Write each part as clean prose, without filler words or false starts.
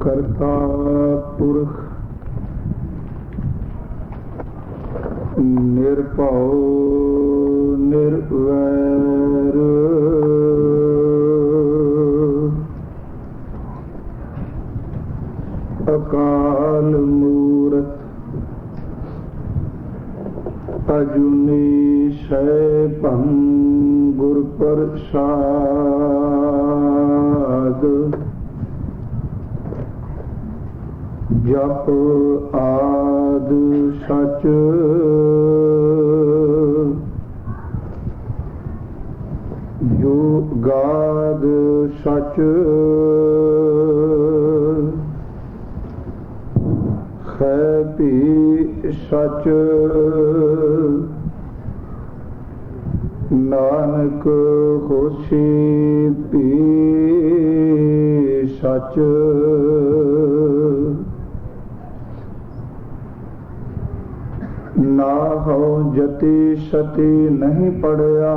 करता पुरख निर्भव निर्वैर अकाल मूरत अजुनी शैभं गुर प्रसाद जप आद सच जो गाद सच है भी सच नानक होसी भी सच ना हो जति सती नहीं पढ़या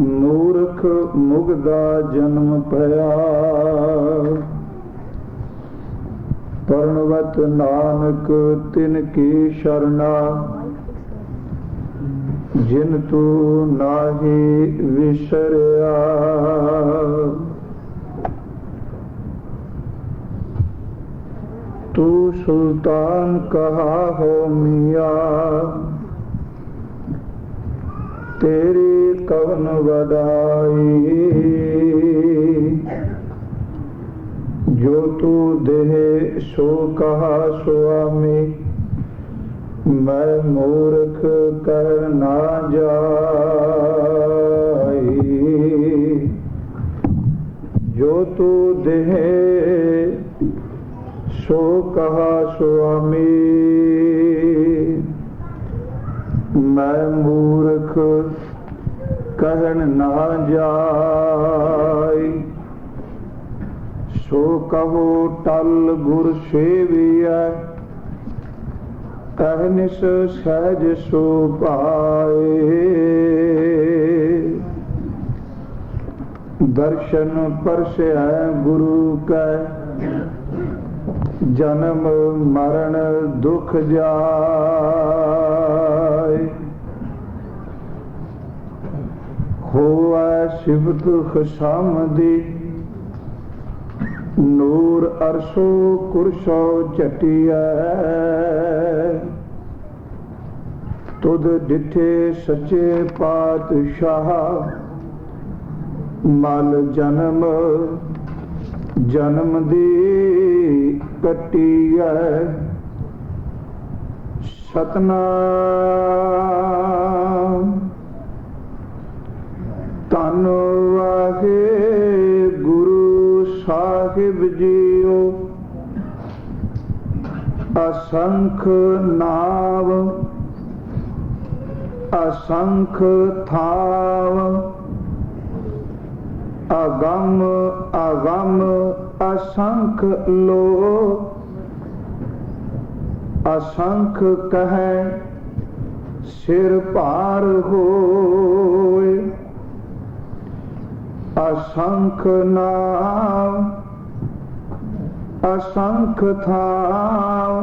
मूर्ख मुगदा जन्म पया परणवत नानक तिनकी शरणा जिन तू नाही विसरया तू सुल्तान कहा हो मिया तेरी कवन वडाई जो तू दे सो कहा स्वामी मैं मूर्ख कर ना जाई जो तू दे सो कहा स्वामी मैं मूर्ख कहन ना जाय सो कहो टल गुर सेविया कहनिस सहज सो पाए दर्शन परसे गुरु कै जन्म मरण दुख जाय होआ सिफत खसामदी नूर अरसो कुरसो चटिया तुद डिठे सचे पातशाह मल जन्म जन्म दी कटिया सतनाम धन वाहे गुरु साहिब जीओ असंख नाव असंख थाव अगम अगम असंख लो असंख कहे सिर पार होए असंख नाव असंख थाव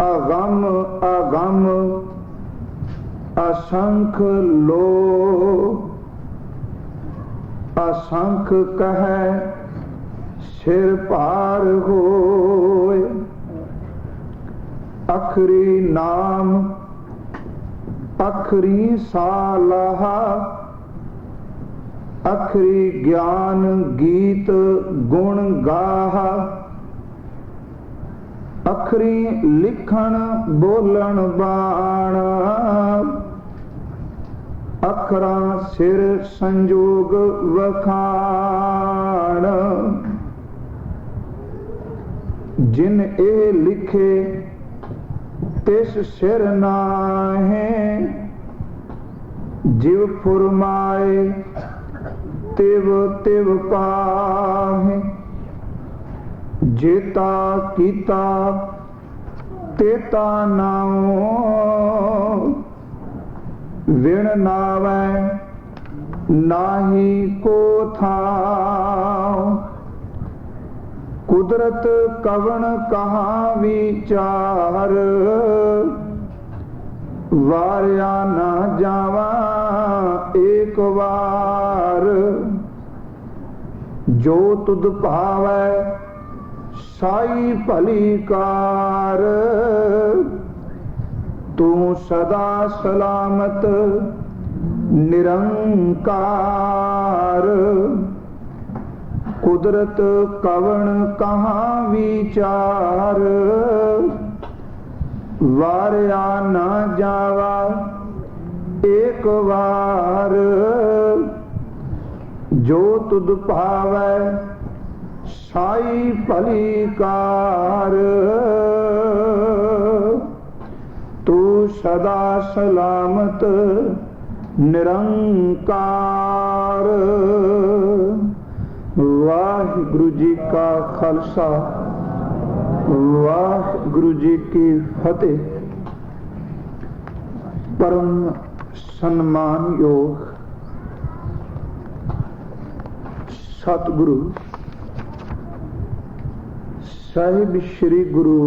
अगम अगम असंख लो असंख कहे सिर पार होए अखरी नाम अखरी सालाहा अखरी ज्ञान गीत गुण गाहा अखरी लिखण बोलन बाण अखरा सिर संजोग वखाण जिन ए लिखे तिस सिर नाहे जिव फुरमाए तिव तिव पाहे जेता कीता तेता नाओ विण नावै नाही को थाव, कुदरत कवण कहाँ विचार, वारिया ना जावा एक बार। जो तुद भावै साई भली कार, तू सदा सलामत निरंकार। कुदरत कवण कहाँ विचार, वारिया ना जावा एक बार। जो तुद भावै साई भली कार, तू सदा सलामत निरंकार। वाहिगुरु जी का खालसा, वाहिगुरु जी की फतेह। परम सम्मान योग सतगुरु साहिब श्री गुरु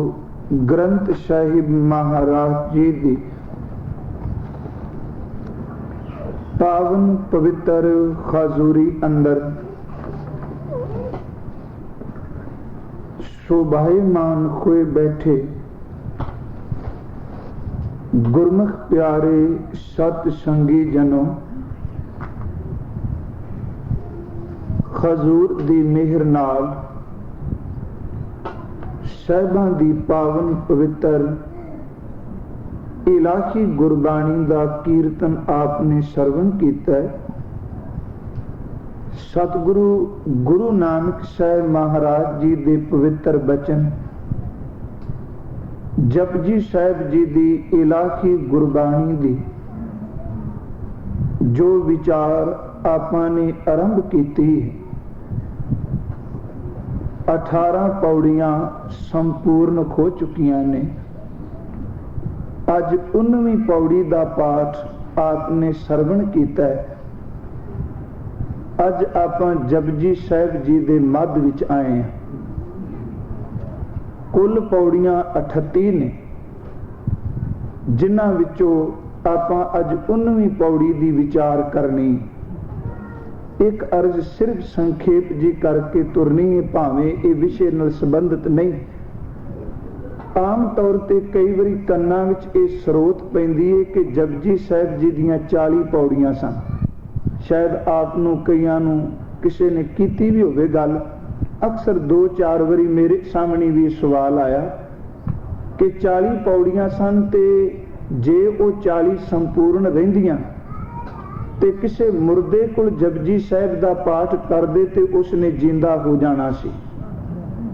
ग्रंथ साहिब महाराज जी दी पावन पवित्र हजूरी अंदर शोभायमान हुए बैठे गुरमुख प्यारे सतसंगी जनों, हजूर दी मेहर नाल साहिबां दी पावन पवित्र इलाही गुरबाणी दा कीर्तन आपने सरवण कीता है। सतगुरु गुरु नानक साहिब महाराज जी दे पवित्र बचन जपजी साहिब जी दी इलाही गुरबाणी दी जो विचार आपां ने आरंभ कीती, 18 पौड़ियां संपूर्ण हो चुकियां ने। अज 19वीं पौड़ी दा पाठ आपने सरवण कीता है। अज आपां जपजी साहिब जी दे मध विच आए हैं। कुल पौड़ियां 38 ने, जिन्हां विचों आपां अज 19वीं पौड़ी दी विचार करनी। एक अर्ज सिर्फ संखेप जी करके तुरनी है, भावें ये विषय नाल संबंधित नहीं। आम तौर ते कई बारी कन्नां विच ये स्रोत पैंदी है कि जपजी साहिब जी दियां 40 पौड़ियां सन। शायद आप नूं कईयां नूं किसी ने कीती भी होवे गल। अक्सर 2-4 बारी मेरे सामने भी सवाल आया कि 40 पौड़ियां सन ते जे वो 40 संपूर्ण रहिंदियां ते किसे मुर्दे कोल जपजी साहिब दा पाठ करदे ते उसने जिंदा हो जाना सी।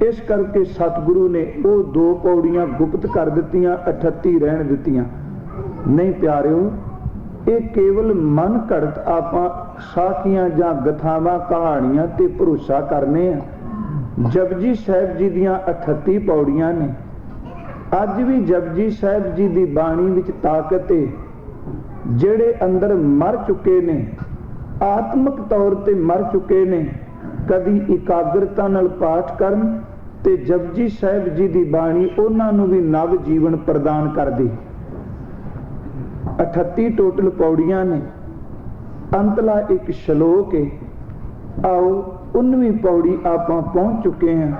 इस करके सतगुरु ने वो 2 पौड़ियां गुप्त कर दित्तियां, 38 रहन दित्तियां। नहीं प्यारिओ, ये केवल मन घड़त आपां साखियां जां गथावां कहानियां ते भरोसा करने आ। जपजी साहिब जी दियां 38 पौड़ियां ने। अज भी जपजी साहिब जी दी बाणी विच ताकत है। जेड़े अंदर मर चुके ने, आत्मक तौर ते मर चुके ने, कदी एकाग्रता नाल पाठ करन ते जपजी साहिब जी दी बाणी उन्हां नूं भी नव जीवन प्रदान करदी। 38 टोटल पौड़ियां ने। अंतला एक श्लोक है। आओ 19वीं पौड़ी आपां पहुंच चुके हैं।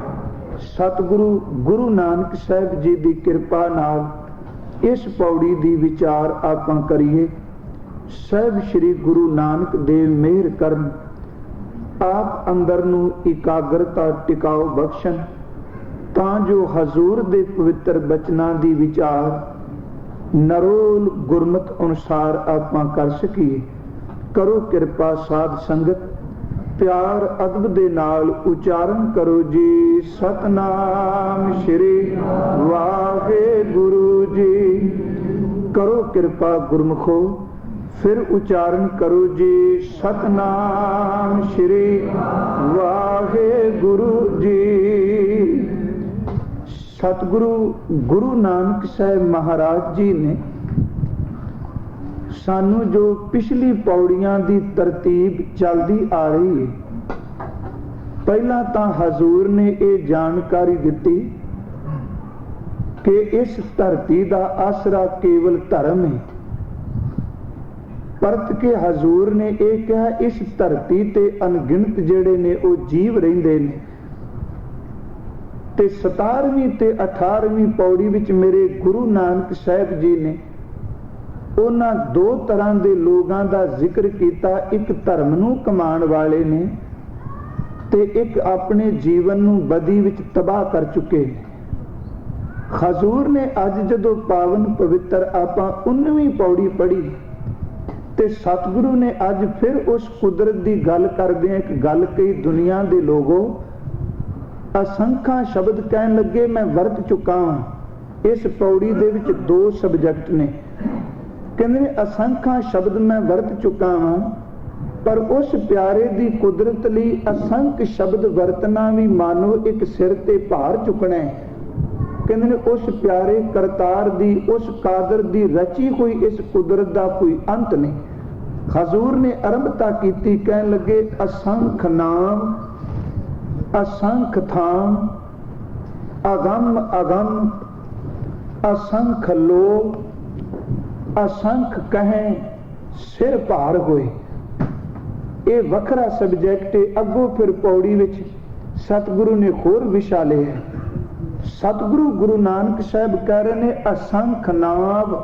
सतगुरु गुरु नानक साहिब जी दी किरपा नाल इस पौड़ी दी विचार आपां करिए। साहिब श्री गुरु नानक देव मेहर करन, आप अंदर नूं एकाग्रता टिकाओ बख्शन, तां जो हजूर दे पवित्र बचनां दी विचार नरोल गुरमत अनुसार आपां कर सकीए। करो किरपा साध संगत, प्यार अदब दे नाल उचारण करो जी। सतनाम श्री वाहिगुरु जी। करो किरपा गुरमुखो, फिर उच्चारण करो जी। सतनाम श्री वाहिगुरु जी। सतगुरु गुरु नानक साहिब महाराज जी ने सानू जो पिछली पौड़ियां दी तरतीब चलती आ रही है, पहला तो हजूर ने ये जानकारी दी कि इस धरती का आसरा केवल धर्म है। परत के हजूर ने यह कहा इस धरती ते अनगिनत जेड़े ने वो जीव रहिंदे ने। ते 17वीं ते 18वीं पौड़ी विच मेरे गुरु नानक साहब जी ने उन्हां दो तरह के लोगों का जिक्र किया, एक धर्म नूं कमाण वाले ने ते एक अपने जीवन नूं बदी विच तबाह कर चुके। हजूर ने अज जदों पावन पवित्र आपां 19वीं पौड़ी पढ़ी ते सतगुरु ने अज फिर उस कुदरत की गल करदे एक गल कही, दुनिया के लोगों असंख्या शब्द कहन लगे मैं वरत चुका हाँ। इस पौड़ी दे विच दो सबजैक्ट ने, कहंदे ने असंख्या शब्द मैं वरत चुका हाँ, पर उस प्यारे दी कुदरत लई असंख्य शब्द वरतना भी मानो एक सिर ते भार चुकना है। कहंदे ने उस प्यारे करतार दी, उस कादर दी रची हुई इस कुदरत दा कोई अंत नहीं। हजूर ने आरंभता की, कहन लगे असंख नाम, असंख थाम, अगम अगम, असंख लोग, असंख कहें, सिर भार होए। ये वखरा सबजैक्ट है। अगों फिर पौड़ी विच सतगुरु ने होर विशा लिया। सतगुरु गुरु नानक साहब कह रहे ने असंख नाम,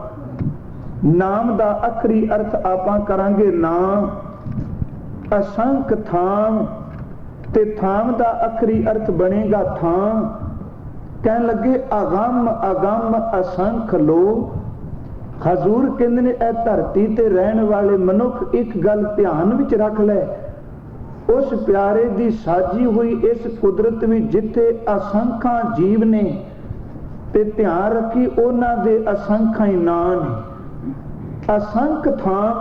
नाम दा आखरी अर्थ आपां करांगे नाम। असंख थाम ते थाम दा आखरी अर्थ बनेगा थां। कहन लगे अगम अगम असंख लोग। हजूर कहंदे ने ए धरती ते रहन वाले मनुख एक गल ध्यान विच रख ले, उस प्यारे दी साजी हुई इस कुदरत में जिथे असंख्या जीव ने ते ध्यान रखी उन्हां दे असंख्या ही नाम ने। असंख थां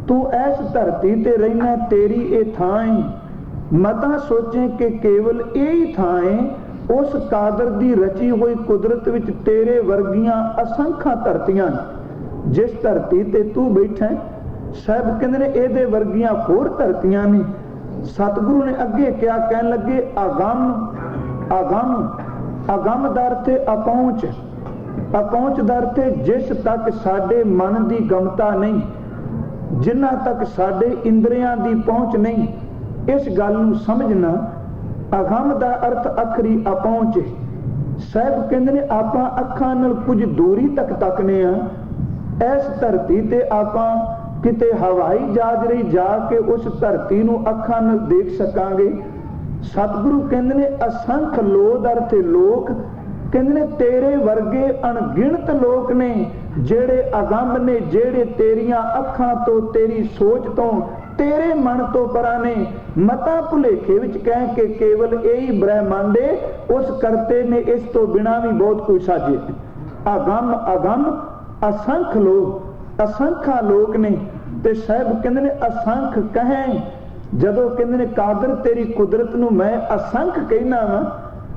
तू इस धरती ते रहना, तेरी ये थां है। मता सोचे कि केवल यही थां है। उस कादर दी रची हुई कुदरत विच तेरे वर्गियां असंख्या धरतियां जिस धरती ते तू बैठा साहब कहंदे ने एदे वर्गियां होर धरतियां ने। सतगुरु ने अगे क्या कहन लगे अगम अगम, अगम दर ते अपहुंच, अपहुंच दर ते जिस तक साडे मन की गमता नहीं, जिन्ना तक साडे इंद्रियां की पहुंच नहीं। इस गल नूं समझना, अगम दा अर्थ आखरी अपहुंच। साहब कहंदे ने आपां अखां नाल कुछ दूरी तक तकने आ, इस धरती ते आपां किते हवाई जहाज रही जाके उस धरती नूं अखां नाल देख सकांगे। सतगुरु कहंदे ने असंख लोक अर्थ लोक, कहंदे ने तेरे वर्गे अणगिणत लोक ने जेड़े अगंभ ने, जेड़े तेरियां अखां तो, तेरी सोच तो, तेरे मन तो परा ने। मता भुलेखे विच कह के केवल यही ब्रह्मांड है, उस करते ने इस तो बिना भी बहुत कुछ साजे। अगम अगम असंख लोग, असंख्या लोग ने। ते साहब कहंदे ने असंख कहें, जदों कहंदे ने कादर तेरी कुदरत नूं मैं असंख कहना वा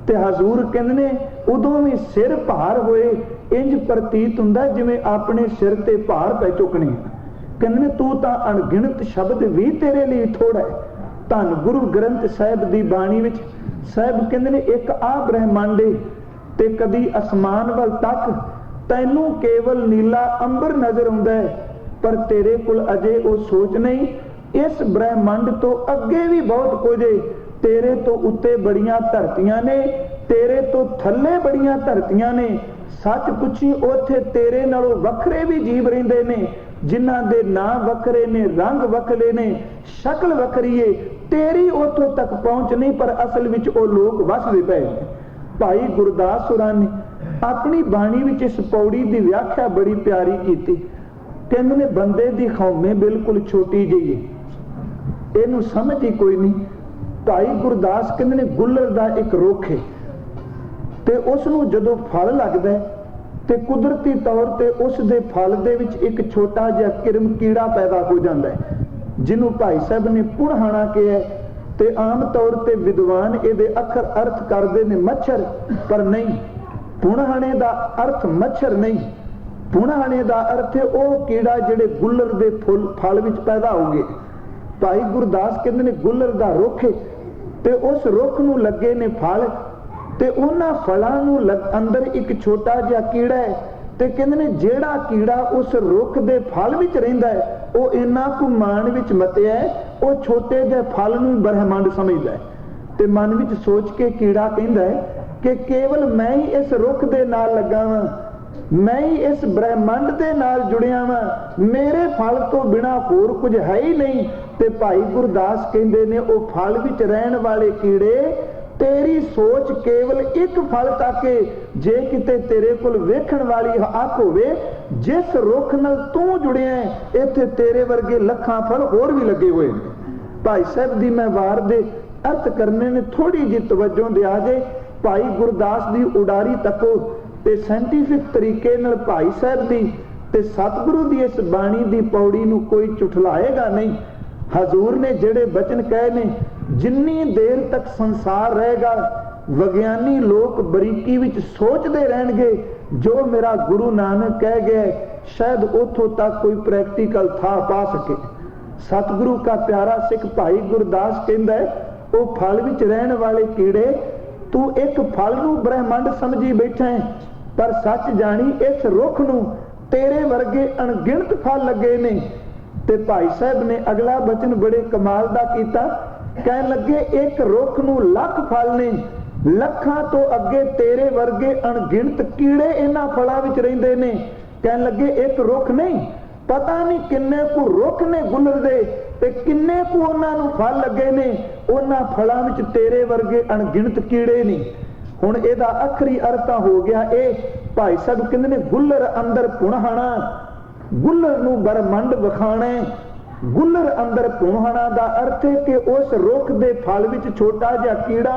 ते हजूर कहंदे ने उदों भी सिर भार होए। इंज प्रतीत हुंदा जिवें अपने सिर ते भार पै चुकने। कहंदे ने तू तां अणगिणत शब्द भी तेरे लिए थोड़ा है। धन गुरु ग्रंथ साहिब दी बाणी विच साहिब कहंदे ने एक आ ब्रह्मांड ते कदी आसमान वल तक तैनू केवल नीला अंबर नजर आउंदा है, पर तेरे कोल अजे वो सोच नहीं। इस ब्रह्मांड तो अगे भी बहुत कुछ है। तेरे तो उत्ते बड़ियां धरतियां ने, तेरे तो थल्ले बड़ियां धरतियां ने। सच पुछी उथे तेरे नालों वखरे भी जीव रहिंदे ने, जिन्हां दे नाम वखरे ने, रंग वखरे ने, शक्ल वखरी है। तेरी उथों तक पहुंच नहीं, पर असल विच वो लोग वसदे पए। भाई गुरदास हुरां ने अपनी बाणी विच इस पौड़ी की व्याख्या बड़ी प्यारी की। कहंदे ने बंदे दी खौमे बिल्कुल छोटी जी है, इहनूं समझ ही कोई नहीं। भाई गुरदास कहंदे ने गुलर दा एक रुख है ते उसनूं जदों फल लगदा है ते कुदरती तौर ते उस दे फल दे विच एक छोटा जिहा किरम कीड़ा पैदा हो जाता है, जिन्हों भाई साहब ने पुणहाना कहा ते आम तौर ते विद्वान इहदे अखर अर्थ करते ने मच्छर, पर नहीं, पुणहाने दा अर्थ मच्छर नहीं। पुणाने का अर्थ है वह कीड़ा जिहड़े गुलर के फुल फल विच पैदा होंगे। भाई गुरदास कहते ने गुलर का रुख है ते उस रुख नूं लगे ने फल ते उन्हां फलां नूं अंदर एक छोटा जिहा कीड़ा है ते कहते ने जिहड़ा कीड़ा उस रुख दे फल विच रहिंदा है वह इन्ना कु मान विच मतिया है, वह छोटे जिहे फल नूं ब्रह्मंड समझदा है ते मन विच सोच के कीड़ा कहंदा है कि केवल मैं ही इस रुख दे नाल लगा वां, मैं ही इस ब्रह्मंड दे नाल जुड़िया वां, मेरे फल तो बिना होर कुछ है ही नहीं। ते भाई गुरदास कहंदे ने ओ फल विच रहन वाले कीड़े तेरी सोच केवल एक फल तक है, जे किते तेरे कोल वेखण वाली अख होवे जिस रुख नाल तू जुड़िया है इत्थे तेरे वर्गे लखां फल होर भी लगे हुए हैं। भाई साहब दी मैं वार दे अर्थ करने ने थोड़ी जी तवज्जो दिया जे। भाई गुरदास दी उडारी तको ते साइंटिफिक तरीके नाल भाई साहब दी ते सतगुरु दी इस बाणी दी पौड़ी नूं कोई झुठलाएगा नहीं। हजूर ने जेड़े बचन कहे ने जिन्नी देर तक संसार रहेगा विज्ञानी लोग बरीकी विच सोचते रहणगे जो मेरा गुरु नानक कह गया शायद उथों तक कोई प्रैक्टिकल था पा सके। सतगुरु का प्यारा सिख भाई गुरदास कहंदा है वो फल विच रहने वाले कीड़े तू एक फल नूं ब्रह्मंड समझी बैठा है, पर सच जानी इस रुख नूं तेरे वर्गे अणगिणत फल लगे ने। ते भाई साहब ने अगला बचन बड़े कमाल दा कीता, कहन लगे एक रुख नूं लख फल ने, लखां तो अगे तेरे वर्गे अणगिणत कीड़े इन्हां फलां विच रहिंदे ने। कहन लगे एक रुख नहीं, पता नहीं किन्ने को रुख ने गुलर दे ते किन्ने को उन्हां नूं फल लगे ने, उन्हां फलां विच तेरे वर्गे अणगिणत कीड़े नहीं। हुण इहदा आखरी अर्थ हो गया ए भाई साहब कहंदे ने गुलर अंदर पुणहाना, गुलर नूं ब्रह्मंड विखाणे। गुलर अंदर पुणहाना दा अर्थ है कि उस रुख दे फल विच छोटा जिहा कीड़ा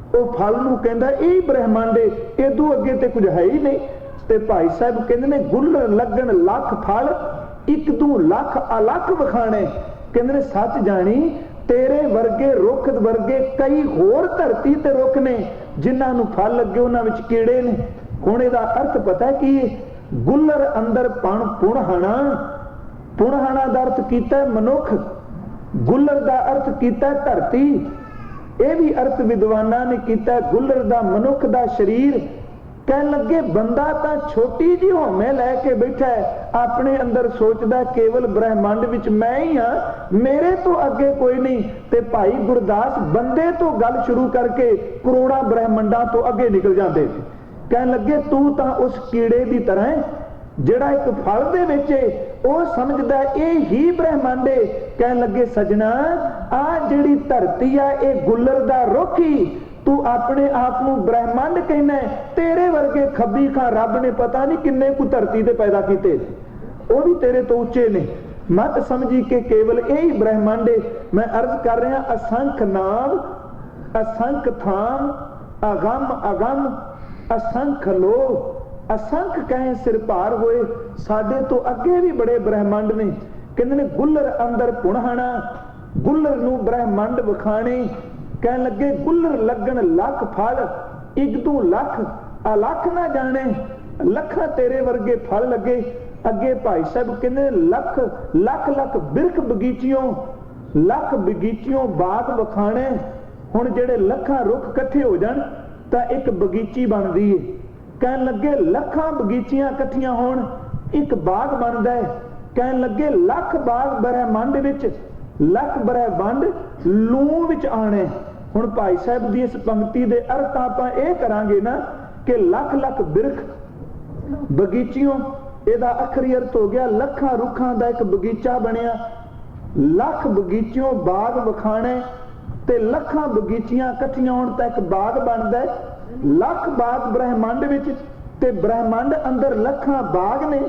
ਉਹ फल नूं कहंदा ਇਹ ब्रह्मंड है इदों अगे ते कुछ है ही नहीं। ते भाई साहब कहंदे ने गुलर लगन लख फल एक दू लख अलख विखाणे। कहंदे ने सच जानी तेरे वर्गे रुख वर्गे कई होर धरती ते रुख ने जिन्हां नूं फल लगे उन्हां विच कीड़े ने। हुण इहदा अर्थ पता की गुलर अंदर पुणहाना, पुणहाना दा अर्थ कीता मनुख, गुलर दा अर्थ कीता धरती। यह भी अर्थ विद्वाना ने किया गुलर दा मनुख दा शरीर। कह लगे बंदा तां छोटी जी होमे लैके बैठा है अपने अंदर सोचदा केवल ब्रह्मंड विच मैं ही हाँ, मेरे तो अगे कोई नहीं। ते भाई गुरदास बंदे तो गल शुरू करके करोड़ा ब्रह्मंडा तो अगे निकल जाते। कह लगे तू तां उस कीड़े की तरह जिहड़ा एक फल दे विच ਉਹ ਸਮਝਦਾ ਇਹ ਹੀ ਬ੍ਰਹਮੰਡ ਹੈ। ਕਹਿਣ ਲੱਗੇ ਸਜਣਾ ਆ ਜਿਹੜੀ ਧਰਤੀ ਆ ਇਹ ਗੁੱਲਰ ਦਾ ਰੁੱਖ ਹੀ ਤੂੰ ਆਪਣੇ ਆਪ ਨੂੰ ਬ੍ਰਹਮੰਡ ਕਹਿੰਦਾ। ਤੇਰੇ ਵਰਗੇ ਖੱਬੀ ਖਾਂ ਰੱਬ ਨੇ ਪਤਾ ਨਹੀਂ ਕਿੰਨੇ ਕੁ ਧਰਤੀ ਤੇ ਪੈਦਾ ਕੀਤੇ, ਉਹ ਵੀ ਤੇਰੇ ਤੋਂ ਉੱਚੇ ਨੇ। ਮਤ ਸਮਝੀ ਕਿ ਕੇਵਲ ਇਹ ਹੀ ਬ੍ਰਹਮੰਡ ਹੈ। ਮੈਂ ਅਰਜ਼ ਕਰ ਰਿਹਾ ਅਸੰਖ ਨਾਮ ਅਸੰਖ ਥਾਮ ਅਗੰਮ ਅਗੰਮ असंख लोग असंख कहें सिर भार होए साडे तो अगे भी बड़े ब्रह्मंड ने। कहंदे ने गुलर अंदर पुणहाना, गुलर नूं ब्रह्मंड विखाणे। कहन लगे गुलर लगन लख फल एक दू लख अलख ना जाने, लखा तेरे वर्गे फल लगे। अगे भाई साहब कहंदे लख लख लख बिरख बगीचियों, लख बगीचियों बाग विखाणे। हुण जेड़े लखा रुख इकट्ठे हो जाण तां एक बगीची बनदी है। कहन लगे लखां बगीचियां इकट्ठियां होण एक बाग बनदा है। कहन लगे लख बाग ब्रह्मंड विच लख ब्रह्मंड लूं विच आणे। हुण भाई साहब दी इस पंक्ति दे अर्थ आपां इह करांगे ना कि लख लख बिरख बगीचियों, इहदा आखरी अर्थ हो गया लखां रुखां दा एक बगीचा बनिया। लख बगीचियों बाग विखाणे ते लखां बगीचियां इकट्ठियां होण तां एक बाग बनदा है। लख बाग ब्रह्मंड विच ते ब्रह्मंड अंदर लखां बाग ने।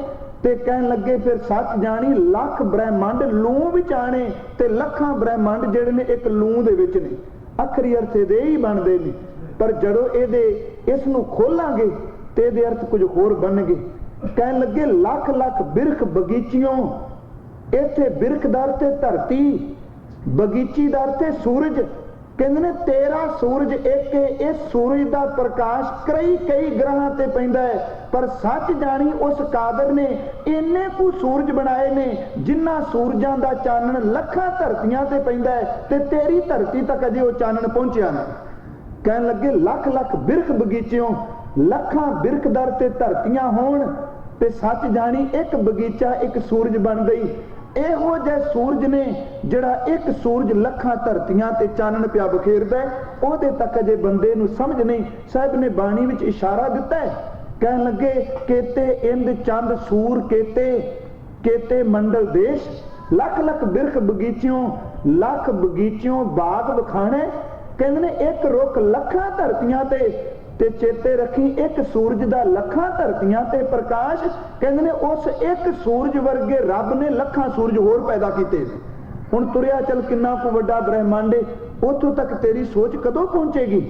ते कहन लगे फिर सच जानी लख ब्रह्मंड लूं विच आणे ते लखां ब्रह्मंड जिहड़े ने एक लूं दे विच ने। आखरी अर्थ इहदे ही बनदे ने, पर जदों इहदे इस नूं खोलांगे ते इहदे अर्थ कुछ होर बनणगे। कहन लगे लख लख बिरख बगीचियों, इत्थे बिरख दा अर्थ धरती, बगीची दा अर्थ सूरज। कहते ने तेरा सूरज एक है, इस सूरज का प्रकाश कई कई ग्रहां ते पैंदा है, पर सच जानी उस कादर ने इन्ने कु सूरज बनाए ने जिन्ना सूरजां दा चानन लखां धरतियां ते पैंदा है, ते तेरी धरती तक अजे वो चानन पहुंचिया ना। कहन लगे लख लख बिरख बगीचियों लखां बिरखदर ते धरतियां होण ते सच जानी एक बगीचा एक सूरज बन गई। ਇਹੋ ਜਿਹੇ ਸੂਰਜ ਨੇ ਜਿਹੜਾ ਇੱਕ ਸੂਰਜ ਲੱਖਾਂ ਧਰਤੀਆਂ ਤੇ ਚਾਨਣ ਪਿਆ ਬਖੇਰਦਾ, ਉਹਦੇ ਤੱਕ ਅਜੇ ਬੰਦੇ ਨੂੰ ਸਮਝ ਨਹੀਂ। ਸਾਹਿਬ ਨੇ ਬਾਣੀ ਵਿੱਚ ਇਸ਼ਾਰਾ ਦਿੱਤਾ ਹੈ, ਕਹਿਣ ਲੱਗੇ ਕੇਤੇ ਇੰਦ ਚੰਦ ਸੂਰ ਕੇਤੇ ਕੇਤੇ ਮੰਡਲ ਦੇਸ਼, ਲੱਖ ਲੱਖ ਬਿਰਖ ਬਗੀਚਿਓਂ ਲੱਖ ਬਗੀਚਿਓਂ ਬਾਗ ਵਿਖਾਣੇ। ਕਹਿੰਦੇ ਨੇ ਇੱਕ ਰੁੱਖ ਲੱਖਾਂ ਧਰਤੀਆਂ ਤੇ ਚੇਤੇ ਰੱਖੀ ਇੱਕ ਸੂਰਜ ਦਾ ਲੱਖਾਂ ਧਰਤੀਆਂ ਤੇ ਪ੍ਰਕਾਸ਼। ਕਹਿੰਦੇ ਨੇ ਉਸ ਇੱਕ ਸੂਰਜ ਵਰਗੇ ਰੱਬ ਨੇ ਲੱਖਾਂ ਸੂਰਜ ਹੋਰ ਪੈਦਾ ਕੀਤੇ ਨੇ। ਹੁਣ ਤੁਰਿਆ ਚੱਲ ਕਿੰਨਾ ਕੁ ਵੱਡਾ ਬ੍ਰਹਿਮੰਡ ਹੈ, ਉੱਥੋਂ ਤੱਕ ਤੇਰੀ ਸੋਚ ਕਦੋਂ ਪਹੁੰਚੇਗੀ,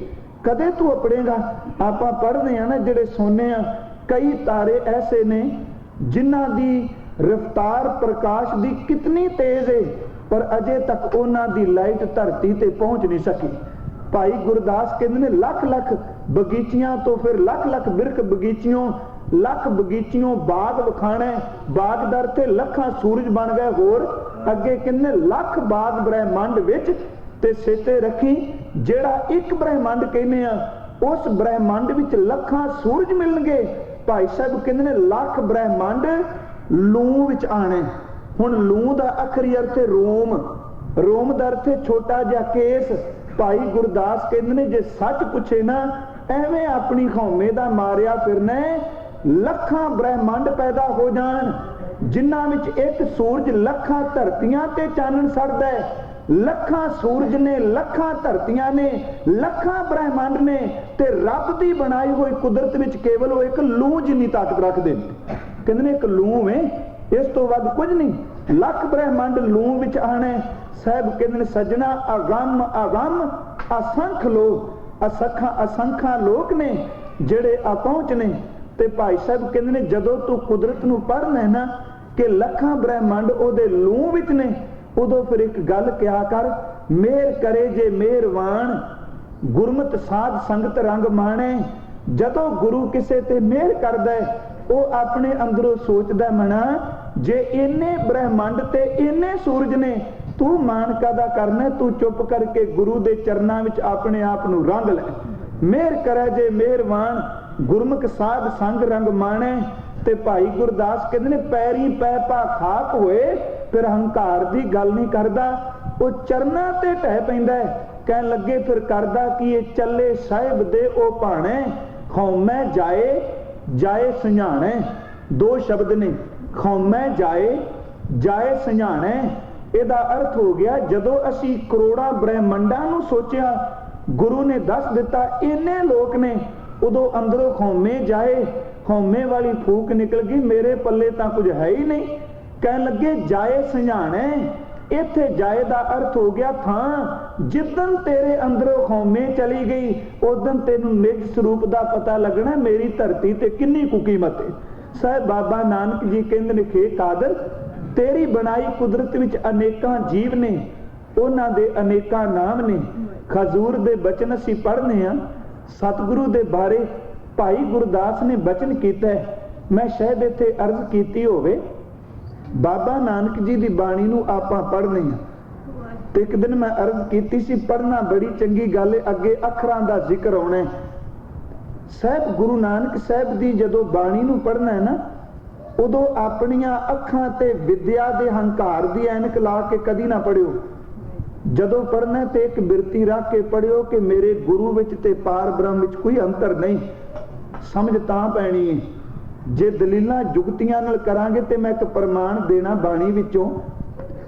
ਕਦੇ ਤੂੰ ਅਪੜੇਗਾ। ਆਪਾਂ ਪੜ੍ਹਦੇ ਆ ਨਾ ਜਿਹੜੇ ਸੋਨੇ ਆ, ਕਈ ਤਾਰੇ ਐਸੇ ਨੇ ਜਿਨ੍ਹਾਂ ਦੀ ਰਫ਼ਤਾਰ ਪ੍ਰਕਾਸ਼ ਦੀ ਕਿਤਨੀ ਤੇਜ਼ ਹੈ, ਪਰ ਅਜੇ ਤੱਕ ਉਹਨਾਂ ਦੀ ਲਾਈਟ ਧਰਤੀ ਤੇ ਪਹੁੰਚ ਨਹੀਂ ਸਕੀ। ਭਾਈ ਗੁਰਦਾਸ ਕਹਿੰਦੇ ਨੇ ਲੱਖ ਲੱਖ ਬਗੀਚੀਆਂ ਤੋਂ ਫਿਰ ਲੱਖ ਲੱਖ ਬਿਰਖ ਬਗੀਚੀਆਂ ਲੱਖ ਬਗੀਚੀਆਂ ਬਾਗ ਵਿਖਾਣਾ, ਬਾਗਦਰ ਤੇ ਲੱਖਾਂ ਸੂਰਜ ਬਣ ਗਏ ਹੋਰ। ਅੱਗੇ ਕਹਿੰਦੇ ਲੱਖ ਬਾਗ ਬ੍ਰਹਿਮੰਡ ਵਿੱਚ ਤੇ ਸਿੱਤੇ ਰੱਖੀ, ਜਿਹੜਾ ਇੱਕ ਬ੍ਰਹਿਮੰਡ ਕਹਿੰਦੇ ਆ ਉਸ ਬ੍ਰਹਿਮੰਡ ਵਿੱਚ ਲੱਖਾਂ ਸੂਰਜ ਮਿਲਣਗੇ। ਭਾਈ ਸਾਹਿਬ ਕਹਿੰਦੇ ਨੇ ਲੱਖ ਬ੍ਰਹਿਮੰਡ ਲੂ ਵਿੱਚ ਆਣੇ। ਹੁਣ ਲੂ ਦਾ ਅਖਰੀ ਅਰਥ ਹੈ ਰੋਮ, ਰੋਮ ਦਾ ਅਰਥ ਹੈ ਛੋਟਾ ਜਿਹਾ ਕੇਸ। ਭਾਈ ਗੁਰਦਾਸ ਕਹਿੰਦੇ ਨੇ ਜੇ ਸੱਚ ਪੁੱਛੇ ਨਾ ਐਵੇਂ ਆਪਣੀ ਖੌਮੇ ਦਾ ਮਾਰਿਆ ਫਿਰਨਾ, ਲੱਖਾਂ ਬ੍ਰਹਿਮੰਡ ਪੈਦਾ ਹੋ ਜਾਣ ਜਿਨ੍ਹਾਂ ਵਿੱਚ ਇੱਕ ਸੂਰਜ ਲੱਖਾਂ ਧਰਤੀਆਂ ਤੇ ਚਾਨਣ ਛੱਡਦਾ ਹੈ। ਲੱਖਾਂ ਸੂਰਜ ਨੇ ਲੱਖਾਂ ਧਰਤੀਆਂ ਨੇ ਲੱਖਾਂ ਬ੍ਰਹਿਮੰਡ ਨੇ, ਤੇ ਰੱਬ ਦੀ ਬਣਾਈ ਹੋਈ ਕੁਦਰਤ ਵਿੱਚ ਕੇਵਲ ਉਹ ਇੱਕ ਲੂ ਜਿੰਨੀ ਤਾਕਤ ਰੱਖਦੇ ਨੇ। ਕਹਿੰਦੇ ਨੇ ਇੱਕ ਲੂ ਹੈ, ਇਸ ਤੋਂ ਵੱਧ ਕੁਝ ਨਹੀਂ। ਲੱਖ ਬ੍ਰਹਿਮੰਡ ਲੂ ਵਿੱਚ ਆਣੇ। ਸਾਹਿਬ ਕਹਿੰਦੇ ਨੇ ਸੱਜਣਾ ਅਗੰਮ ਅਗੰਮ ਅਸੰਖ ਲੋਕ ਅਸੰਖਾਂ ਲੋਕ ਨੇ ਜਿਹੜੇ ਅਪਹੁੰਚ ਨੇ। ਤੇ ਭਾਈ ਸਾਹਿਬ ਕਹਿੰਦੇ ਨੇ ਜਦੋਂ ਤੂੰ ਕੁਦਰਤ ਨੂੰ ਪੜ੍ਹਨਾ ਨਾ ਕਿ ਲੱਖਾਂ ਬ੍ਰਹਿਮੰਡ ਉਹਦੇ ਲੂ ਵਿੱਚ ਨੇ, ਉਦੋਂ ਫਿਰ ਇੱਕ ਗੱਲ ਕਿਹਾ ਕਰ, ਮਿਹਰ ਕਰੇ ਜੇ ਮਿਹਰਵਾਨ ਗੁਰਮਤਿ ਸਾਧ ਸੰਗਤ ਰੰਗ ਮਾਣੇ। ਜਦੋਂ ਗੁਰੂ ਕਿਸੇ ਤੇ ਮਿਹਰ ਕਰਦਾ ਉਹ ਆਪਣੇ ਅੰਦਰੋਂ ਸੋਚਦਾ ਮਨਾ ਜੇ ਇੰਨੇ ਬ੍ਰਹਿਮੰਡ ਤੇ ਇੰਨੇ ਸੂਰਜ ਨੇ, ਤੂੰ ਮਾਣ ਕਾਹਦਾ ਕਰਨਾ, ਤੂੰ ਚੁੱਪ ਕਰਕੇ ਗੁਰੂ ਦੇ ਚਰਨਾਂ ਵਿੱਚ ਆਪਣੇ ਆਪ ਨੂੰ ਰੰਗ ਲੈ। ਮਿਹਰ ਕਰੇ ਜੇ ਮਿਹਰਵਾਨ ਗੁਰਮੁਖ ਸਾਧ ਸੰਗ ਰੰਗ ਮਾਣੇ। ਤੇ ਭਾਈ ਗੁਰਦਾਸ ਕਹਿੰਦੇ ਨੇ ਪੈਰੀ ਪੈ ਪਾ ਖਾਕ ਹੋਏ ਫਿਰ ਹੰਕਾਰ ਦੀ ਗੱਲ ਨਹੀਂ ਕਰਦਾ, ਉਹ ਚਰਨਾਂ ਤੇ ਢਹਿ ਪੈਂਦਾ। ਕਹਿਣ ਲੱਗੇ ਫਿਰ ਕਰਦਾ ਕਿ ਇਹ ਚੱਲੇ ਸਾਹਿਬ ਦੇ ਉਹ ਭਾਣੇ, ਖੌਮੈ ਜਾਏ ਜਾਏ ਸੁਝਾਣੇ। ਦੋ ਸ਼ਬਦ ਨੇ, ਖੌਮੈ ਜਾਏ ਜਾਏ ਸੁਝਾਣੇ। ਇਹਦਾ ਅਰਥ ਹੋ ਗਿਆ ਜਦੋਂ ਅਸੀਂ ਕਰੋੜਾਂ ਬ੍ਰਹਿਮੰਡਾਂ ਨੂੰ ਸੋਚਿਆ, ਗੁਰੂ ਨੇ ਦੱਸ ਦਿੱਤਾ ਇੰਨੇ ਲੋਕ ਨੇ, ਉਦੋਂ ਅੰਦਰੋਂ ਖੌਮੇ ਜਾਏ, ਖੌਮੇ ਵਾਲੀ ਫੂਕ ਨਿਕਲ ਗਈ, ਮੇਰੇ ਪੱਲੇ ਤਾਂ ਕੁਝ ਹੈ ਹੀ ਨਹੀਂ। ਕਹਿਣ ਲੱਗੇ ਜਾਏ ਸੁਝਾਣੇ। ਇੱਥੇ ਜਾਏ ਦਾ ਅਰਥ ਹੋ ਗਿਆ ਥਾਂ। ਜਿੱਦਣ ਤੇਰੇ ਅੰਦਰੋਂ ਖੌਮੇ ਚਲੀ ਗਈ ਉਦੋਂ ਤੈਨੂੰ ਨਿਜ ਸਰੂਪ ਦਾ ਪਤਾ ਲੱਗਣਾ ਮੇਰੀ ਧਰਤੀ ਤੇ ਕਿੰਨੀ ਕੁ ਕੀਮਤ ਹੈ। ਸਾਹਿਬ ਬਾਬਾ ਨਾਨਕ ਜੀ ਕਹਿੰਦੇ ਨੇ ਖੇ ਕਾਦਰ ਤੇਰੀ ਬਣਾਈ ਕੁਦਰਤ ਵਿੱਚ ਅਨੇਕਾਂ ਜੀਵ ਨੇ, ਉਹਨਾਂ ਦੇ ਅਨੇਕਾਂ ਨਾਮ ਨੇ। ਖਜ਼ੂਰ ਦੇ ਬਚਨ ਅਸੀਂ ਪੜ੍ਹਨੇ ਆ, ਸਤਿਗੁਰੂ ਦੇ ਬਾਰੇ ਭਾਈ ਗੁਰਦਾਸ ਨੇ ਬਚਨ ਕੀਤਾ। ਮੈਂ ਸ਼ਾਇਦ ਇੱਥੇ ਅਰਜ਼ ਕੀਤੀ ਹੋਵੇ, ਬਾਬਾ ਨਾਨਕ ਜੀ ਦੀ ਬਾਣੀ ਨੂੰ ਆਪਾਂ ਪੜ੍ਹਨੇ ਆ ਤੇ ਇੱਕ ਦਿਨ ਮੈਂ ਅਰਜ਼ ਕੀਤੀ ਸੀ ਪੜ੍ਹਨਾ ਬੜੀ ਚੰਗੀ ਗੱਲ ਹੈ, ਅੱਗੇ ਅੱਖਰਾਂ ਦਾ ਜ਼ਿਕਰ ਆਉਣਾ। ਸਾਹਿਬ ਗੁਰੂ ਨਾਨਕ ਸਾਹਿਬ ਦੀ ਜਦੋਂ ਬਾਣੀ ਨੂੰ ਪੜ੍ਹਨਾ ਹੈ ਨਾ, ਉਦੋਂ ਆਪਣੀਆਂ ਅੱਖਾਂ ਤੇ ਵਿਦਿਆ ਦੇ ਹੰਕਾਰ ਦੀ ਐਨਕ ਲਾ ਕੇ ਕਦੀ ਨਾ ਪੜਿਓ। ਜਦੋਂ ਪੜ੍ਹਨਾ ਤੇ ਇੱਕ ਬਿਰਤੀ ਰੱਖ ਕੇ ਪੜਿਓ ਕਿ ਮੇਰੇ ਗੁਰੂ ਵਿੱਚ ਤੇ ਪਾਰ ਬ੍ਰਹਮ ਵਿੱਚ ਕੋਈ ਅੰਤਰ ਨਹੀਂ। ਸਮਝ ਤਾਂ ਪੈਣੀ ਹੈ। ਜੇ ਦਲੀਲਾਂ ਜੁਗਤੀਆਂ ਨਾਲ ਕਰਾਂਗੇ ਤੇ ਮੈਂ ਇੱਕ ਪ੍ਰਮਾਣ ਦੇਣਾ ਬਾਣੀ ਵਿੱਚੋਂ।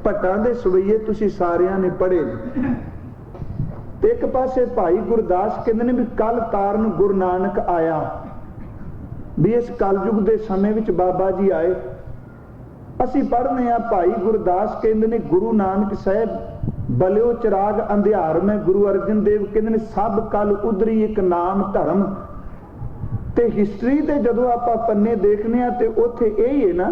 ਭੱਟਾਂ ਦੇ ਸਵਈਏ ਤੁਸੀਂ ਸਾਰਿਆਂ ਨੇ ਪੜ੍ਹੇ। ਤੇ ਇੱਕ ਪਾਸੇ ਭਾਈ ਗੁਰਦਾਸ ਕਹਿੰਦੇ ਨੇ ਵੀ ਕੱਲ ਤਾਰਨ ਗੁਰੂ ਨਾਨਕ ਆਇਆ, ਵੀ ਇਸ ਕਲਯੁਗ ਦੇ ਸਮੇਂ ਵਿੱਚ ਬਾਬਾ ਜੀ ਆਏ। ਅਸੀਂ ਪੜ੍ਹਨੇ ਆ ਭਾਈ ਗੁਰਦਾਸ ਕਹਿੰਦੇ ਨੇ ਗੁਰੂ ਨਾਨਕ ਸਾਹਿਬ ਬਲਿਓ ਚਿਰਾਗ ਅੰਧਿਆਰ ਮੈਂ। ਗੁਰੂ ਅਰਜਨ ਦੇਵ ਕਹਿੰਦੇ ਨੇ ਸਭ ਕਲ ਉਧਰੀ ਇੱਕ ਨਾਮ ਧਰਮ। ਤੇ ਹਿਸਟਰੀ ਦੇ ਜਦੋਂ ਆਪਾਂ ਪੰਨੇ ਦੇਖਨੇ ਆ ਤੇ ਉੱਥੇ ਇਹ ਹੀ ਹੈ ਨਾ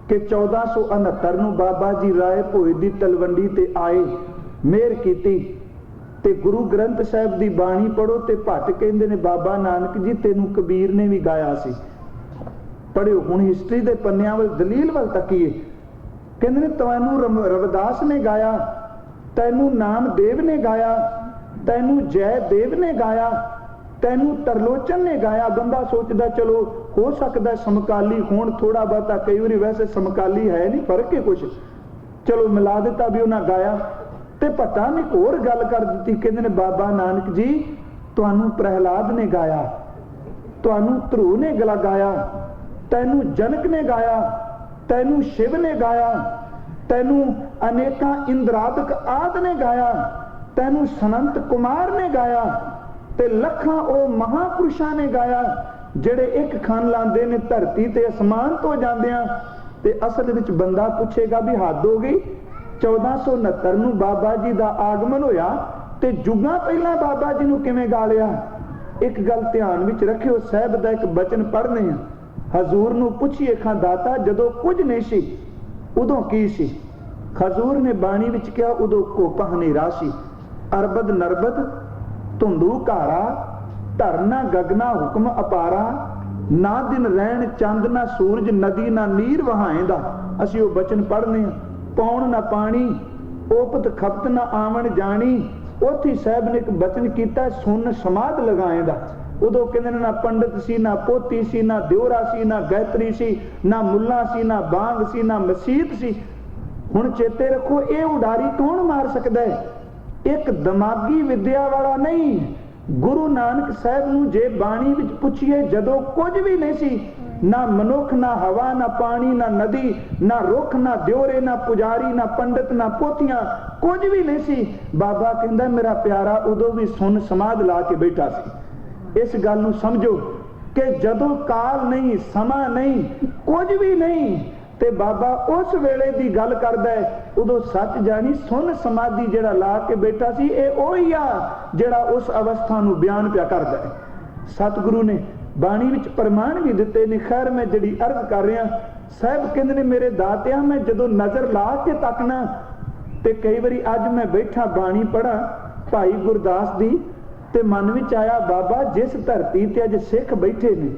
ਕਿ 1469 ਨੂੰ ਬਾਬਾ ਜੀ ਰਾਏ ਭੋਏ ਦੀ ਤਲਵੰਡੀ ਤੇ ਆਏ, ਮਿਹਰ ਕੀਤੀ। ਤੇ ਗੁਰੂ ਗ੍ਰੰਥ ਸਾਹਿਬ ਦੀ ਬਾਣੀ ਪੜੋ ਤੇ ਭੱਟ ਕਹਿੰਦੇ ਨੇ ਬਾਬਾ ਨਾਨਕ ਜੀ ਤੈਨੂੰ ਕਬੀਰ ਨੇ ਵੀ ਗਾਇਆ ਸੀ। ਪੜਿਓ ਹੁਣ ਹਿਸਟਰੀ ਦੇ ਪੰਨਿਆਂ ਵੱਲ, ਦਲੀਲ ਵੱਲ ਤੱਕੀਏ। ਕਹਿੰਦੇ ਨੇ ਤੁਹਾਨੂੰ ਰਵਿਦਾਸ ਨੇ ਗਾਇਆ, ਤੈਨੂੰ ਨਾਮਦੇਵ ਨੇ ਗਾਇਆ, ਤੈਨੂੰ ਜੈਦੇਵ ਨੇ ਗਾਇਆ, ਤੈਨੂੰ ਤਰਲੋਚਨ ਨੇ ਗਾਇਆ। ਬੰਦਾ ਸੋਚਦਾ ਚਲੋ ਹੋ ਸਕਦਾ ਸਮਕਾਲੀ ਹੋਣ, ਥੋੜਾ ਬਹੁਤਾ ਕਈ ਵਾਰੀ ਵੈਸੇ ਸਮਕਾਲੀ ਹੈ ਨਹੀਂ, ਫਰਕ ਹੈ ਕੁਛ, ਚਲੋ ਮਿਲਾ ਦਿੱਤਾ ਵੀ ਉਹਨਾਂ ਗਾਇਆ। ਤੇ ਪਤਾ ਨਹੀਂ ਹੋਰ ਗੱਲ ਕਰ ਦਿੱਤੀ, ਕਹਿੰਦੇ ਨੇ ਬਾਬਾ ਨਾਨਕ ਜੀ ਤੁਹਾਨੂੰ ਪ੍ਰਹਿਲਾਦ ਨੇ ਗਾਇਆ, ਤੁਹਾਨੂੰ ਧਰੂ ਨੇ ਗਾਇਆ, ਤੈਨੂੰ ਜਨਕ ਨੇ ਗਾਇਆ, ਤੈਨੂੰ ਸ਼ਿਵ ਨੇ ਗਾਇਆ, ਤੈਨੂੰ ਅਨੇਕਾਂ ਇੰਦਰਾਦਿਕ ਆਦ ਨੇ ਗਾਇਆ, ਤੈਨੂੰ ਸੰਤ ਕੁਮਾਰ ਨੇ ਗਾਇਆ, ਤੇ ਲੱਖਾਂ ਉਹ ਮਹਾਪੁਰਸ਼ਾਂ ਨੇ ਗਾਇਆ ਜਿਹੜੇ ਇੱਕ ਖਣ ਲਾਉਂਦੇ ਨੇ ਧਰਤੀ ਤੇ ਅਸਮਾਨ ਤੋਂ ਜਾਂਦਿਆਂ। ਤੇ ਅਸਲ ਵਿੱਚ ਬੰਦਾ ਪੁੱਛੇਗਾ ਵੀ ਹੱਦ ਹੋ ਗਈ, 1469 ਨੂੰ ਬਾਬਾ ਜੀ ਦਾ ਆਗਮਨ ਹੋਇਆ ਤੇ ਜੁਗਾਂ ਪਹਿਲਾਂ ਬਾਬਾ ਜੀ ਨੂੰ ਕਿਵੇਂ ਗਾ ਲਿਆ। ਇੱਕ ਗੱਲ ਧਿਆਨ ਵਿੱਚ ਰੱਖਿਓ, ਸਾਹਿਬ ਦਾ ਇੱਕ ਬਚਨ ਪੜ੍ਹਨੇ ਆ। ਹਜ਼ੂਰ ਨੂੰ ਪੁੱਛੀਏ ਖਾਂ ਦਾਤਾ ਜਦੋਂ ਕੁਝ ਨਹੀਂ ਸੀ ਉਦੋਂ ਕੀ ਸੀ। ਹਜ਼ੂਰ ਨੇ ਬਾਣੀ ਵਿੱਚ ਕਿਹਾ ਉਦੋਂ ਕੋਪਾ ਹਨੇਰਾ ਸੀ, ਅਰਬਦ ਨਰਬਦ ਧੁੰਦੂ ਘਾਰਾ, ਧਰਨਾ ਗਗਨਾ ਹੁਕਮ ਅਪਾਰਾ, ਨਾ ਦਿਨ ਰਹਿਣ ਚੰਦ ਨਾ ਸੂਰਜ, ਨਦੀ ਨਾ ਨੀਰ ਵਹਾਏਂਦਾ। ਅਸੀਂ ਉਹ ਬਚਨ ਪੜ੍ਹਨੇ ਆ। ਪੌਣ ਨਾ ਪਾਣੀ, ਉਪਤ ਖਪਤ ਨਾ ਆਵਣ ਜਾਣੀ। ਉੱਥੇ ਸਾਹਿਬ ਨੇ ਇੱਕ ਬਚਨ ਕੀਤਾ ਸੁਨ ਸਮਾਧ ਲਗਾਏਂਦਾ। ਉਦੋਂ ਕਹਿੰਦੇ ਨਾ ਪੰਡਤ ਸੀ, ਨਾ ਪੋਤੀ ਸੀ, ਨਾ ਦਿਉਰਾ ਸੀ, ਨਾ ਗਾਇਤਰੀ ਸੀ, ਨਾ ਮੁੱਲਾ ਸੀ, ਨਾ ਬਾਂਗ ਸੀ, ਨਾ ਮਸੀਤ ਸੀ। ਹੁਣ ਚੇਤੇ ਰੱਖੋ ਇਹ ਉਡਾਰੀ ਕੌਣ ਮਾਰ ਸਕਦਾ ਹੈ? ਇੱਕ ਦਿਮਾਗੀ ਵਿਦਿਆ ਵਾਲਾ ਨਹੀਂ। ਗੁਰੂ ਨਾਨਕ ਸਾਹਿਬ ਨੂੰ ਜੇ ਬਾਣੀ ਵਿੱਚ ਪੁੱਛੀਏ ਜਦੋਂ ਕੁਝ ਵੀ ਨਹੀਂ ਸੀ, ਨਾ ਮਨੁੱਖ, ਨਾ ਹਵਾ, ਨਾ ਪਾਣੀ, ਨਾ ਨਦੀ, ਨਾ ਰੁੱਖ, ਨਾ ਦਿਉਰੇ, ਨਾ ਪੁਜਾਰੀ, ਨਾ ਪੰਡਤ, ਨਾ ਪੋਥੀਆਂ, ਕੁਝ ਵੀ ਨਹੀਂ ਸੀ। ਬਾਬਾ ਕਹਿੰਦਾ ਮੇਰਾ ਪਿਆਰਾ ਉਦੋਂ ਵੀ ਸੁਨ ਸਮਾਧ ਲਾ ਕੇ ਬੈਠਾ ਸੀ। ਇਸ ਗੱਲ ਨੂੰ ਸਮਝੋ ਕਿ ਜਦੋਂ ਕਾਲ ਨਹੀਂ, ਸਮਾਂ ਨਹੀਂ, ਕੁਝ ਵੀ ਨਹੀਂ, ਤੇ ਬਾਬਾ ਉਸ ਵੇਲੇ ਦੀ ਗੱਲ ਕਰਦਾ ਹੈ। ਉਦੋਂ ਸੱਚ ਜਾਣੀ ਸੁਨ ਸਮਾਧੀ ਜਿਹੜਾ ਲਾ ਕੇ ਬੈਠਾ ਸੀ, ਇਹ ਉਹੀ ਆ ਜਿਹੜਾ ਉਸ ਅਵਸਥਾ ਨੂੰ ਬਿਆਨ ਪਿਆ ਕਰਦਾ ਹੈ। ਸਤਿਗੁਰੂ ਨੇ ਬਾਣੀ ਵਿੱਚ ਪ੍ਰਮਾਣ ਵੀ ਦਿੱਤੇ ਨੇ। ਖੈਰ ਮੈਂ ਜਿਹੜੀ ਅਰਜ਼ ਕਰ ਰਿਹਾ, ਸਾਹਿਬ ਕਹਿੰਦੇ ਨੇ ਮੇਰੇ ਦਾਤਿਆਂ ਮੈਂ ਜਦੋਂ ਨਜ਼ਰ ਲਾ ਕੇ ਤੱਕਣਾ ਤੇ ਕਈ ਵਾਰੀ ਅੱਜ ਮੈਂ ਬੈਠਾ ਬਾਣੀ ਪੜ੍ਹਾਂ ਭਾਈ ਗੁਰਦਾਸ ਦੀ, ਤੇ ਮਨ ਵਿੱਚ ਆਇਆ ਬਾਬਾ ਜਿਸ ਧਰਤੀ ਤੇ ਅੱਜ ਸਿੱਖ ਬੈਠੇ ਨੇ,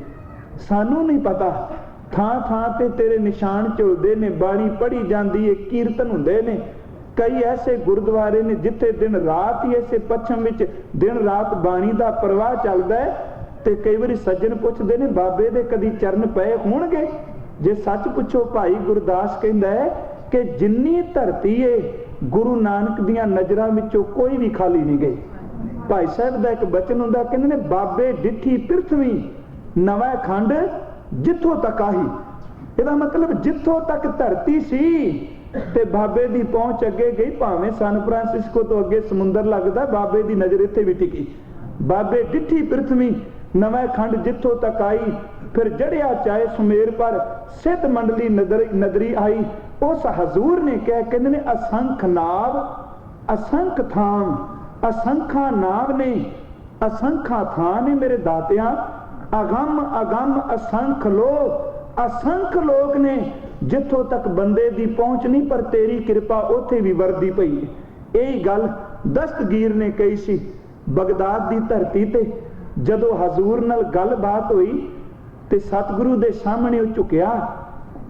ਸਾਨੂੰ ਨਹੀਂ ਪਤਾ ਥਾਂ ਥਾਂ ਤੇ ਤੇਰੇ ਨਿਸ਼ਾਨ ਝੁਲਦੇ ਨੇ, ਬਾਣੀ ਪੜ੍ਹੀ ਜਾਂਦੀ ਹੈ, ਕੀਰਤਨ ਹੁੰਦੇ ਨੇ। ਕਈ ਐਸੇ ਗੁਰਦੁਆਰੇ ਨੇ ਜਿੱਥੇ ਦਿਨ ਰਾਤ ਹੀ ਐਸੇ ਪੱਛਮ ਵਿੱਚ ਦਿਨ ਰਾਤ ਬਾਣੀ ਦਾ ਪ੍ਰਵਾਹ ਚੱਲਦਾ ਹੈ। ਤੇ ਕਈ ਵਾਰੀ ਸੱਜਣ ਪੁੱਛਦੇ ਨੇ ਬਾਬੇ ਦੇ ਕਦੀ ਚਰਨ ਪਏ ਹੋਣਗੇ? ਜੇ ਸੱਚ ਪੁੱਛੋ ਭਾਈ ਗੁਰਦਾਸ ਕਹਿੰਦਾ ਹੈ ਕਿ ਜਿੰਨੀ ਧਰਤੀ ਹੈ ਗੁਰੂ ਨਾਨਕ ਦੀਆਂ ਨਜ਼ਰਾਂ ਵਿੱਚੋਂ ਕੋਈ ਵੀ ਖਾਲੀ ਨਹੀਂ ਗਈ। ਭਾਈ ਸਾਹਿਬ ਦਾ ਇੱਕ ਬਚਨ ਹੁੰਦਾ, ਕਹਿੰਦੇ ਨੇ ਬਾਬੇ ਡਿੱਠੀ ਪ੍ਰਿਥਵੀ ਨਵਾਂ ਖੰਡ ਜਿੱਥੋਂ ਤੱਕ ਆਹੀ। ਇਹਦਾ ਮਤਲਬ ਜਿੱਥੋਂ ਤੱਕ ਧਰਤੀ ਸੀ ਤੇ ਬਾਬੇ ਦੀ ਪਹੁੰਚ ਅੱਗੇ ਗਈ। ਭਾਵੇਂ ਸਨ ਫਰਾਂਸਿਸਕੋ ਤੋਂ ਅੱਗੇ ਸਮੁੰਦਰ ਲੱਗਦਾ, ਬਾਬੇ ਦੀ ਨਜ਼ਰ ਇੱਥੇ ਵੀ ਟਿਕੀ। ਬਾਬੇ ਡਿੱਠੀ ਪ੍ਰਿਥਵੀ ਨਵਾਂ ਖੰਡ ਜਿੱਥੋਂ ਤੱਕ ਆਈ, ਫਿਰ ਜੜਿਆ ਚਾਹੇ ਸੁਮੇਰ ਪਰ ਸਿੱਧ ਮੰਡਲੀ ਨਦਰੀ ਆਈ। ਉਸ ਹਜ਼ੂਰ ਨੇ ਕਿਹਾ, ਕਹਿੰਦੇ ਨੇ ਅਸੰਖ ਨਾਵ ਅਸੰਖ ਥਾਂ, ਅਸੰਖਾ ਨਾਵ ਨੇ ਅਸੰਖਾ ਥਾਂ ਨੇ ਮੇਰੇ ਦਾਤਿਆਂ। ਅਗੰਮ ਅਗੰਮ ਅਸੰਖ ਲੋਕ ਨੇ, ਜਿੱਥੋਂ ਤੱਕ ਬੰਦੇ ਦੀ ਪਹੁੰਚ ਨਹੀਂ ਪਰ ਤੇਰੀ ਕਿਰਪਾ ਉੱਥੇ ਵੀ ਵਰਦੀ ਪਈ। ਇਹੀ ਗੱਲ ਦਸਤਗੀਰ ਨੇ ਕਹੀ ਸੀ ਬਗਦਾਦ ਦੀ ਧਰਤੀ ਤੇ। ਜਦੋਂ ਹਜ਼ੂਰ ਨਾਲ ਗੱਲਬਾਤ ਹੋਈ ਤੇ ਸਤਿਗੁਰੂ ਦੇ ਸਾਹਮਣੇ ਉਹ ਝੁਕਿਆ,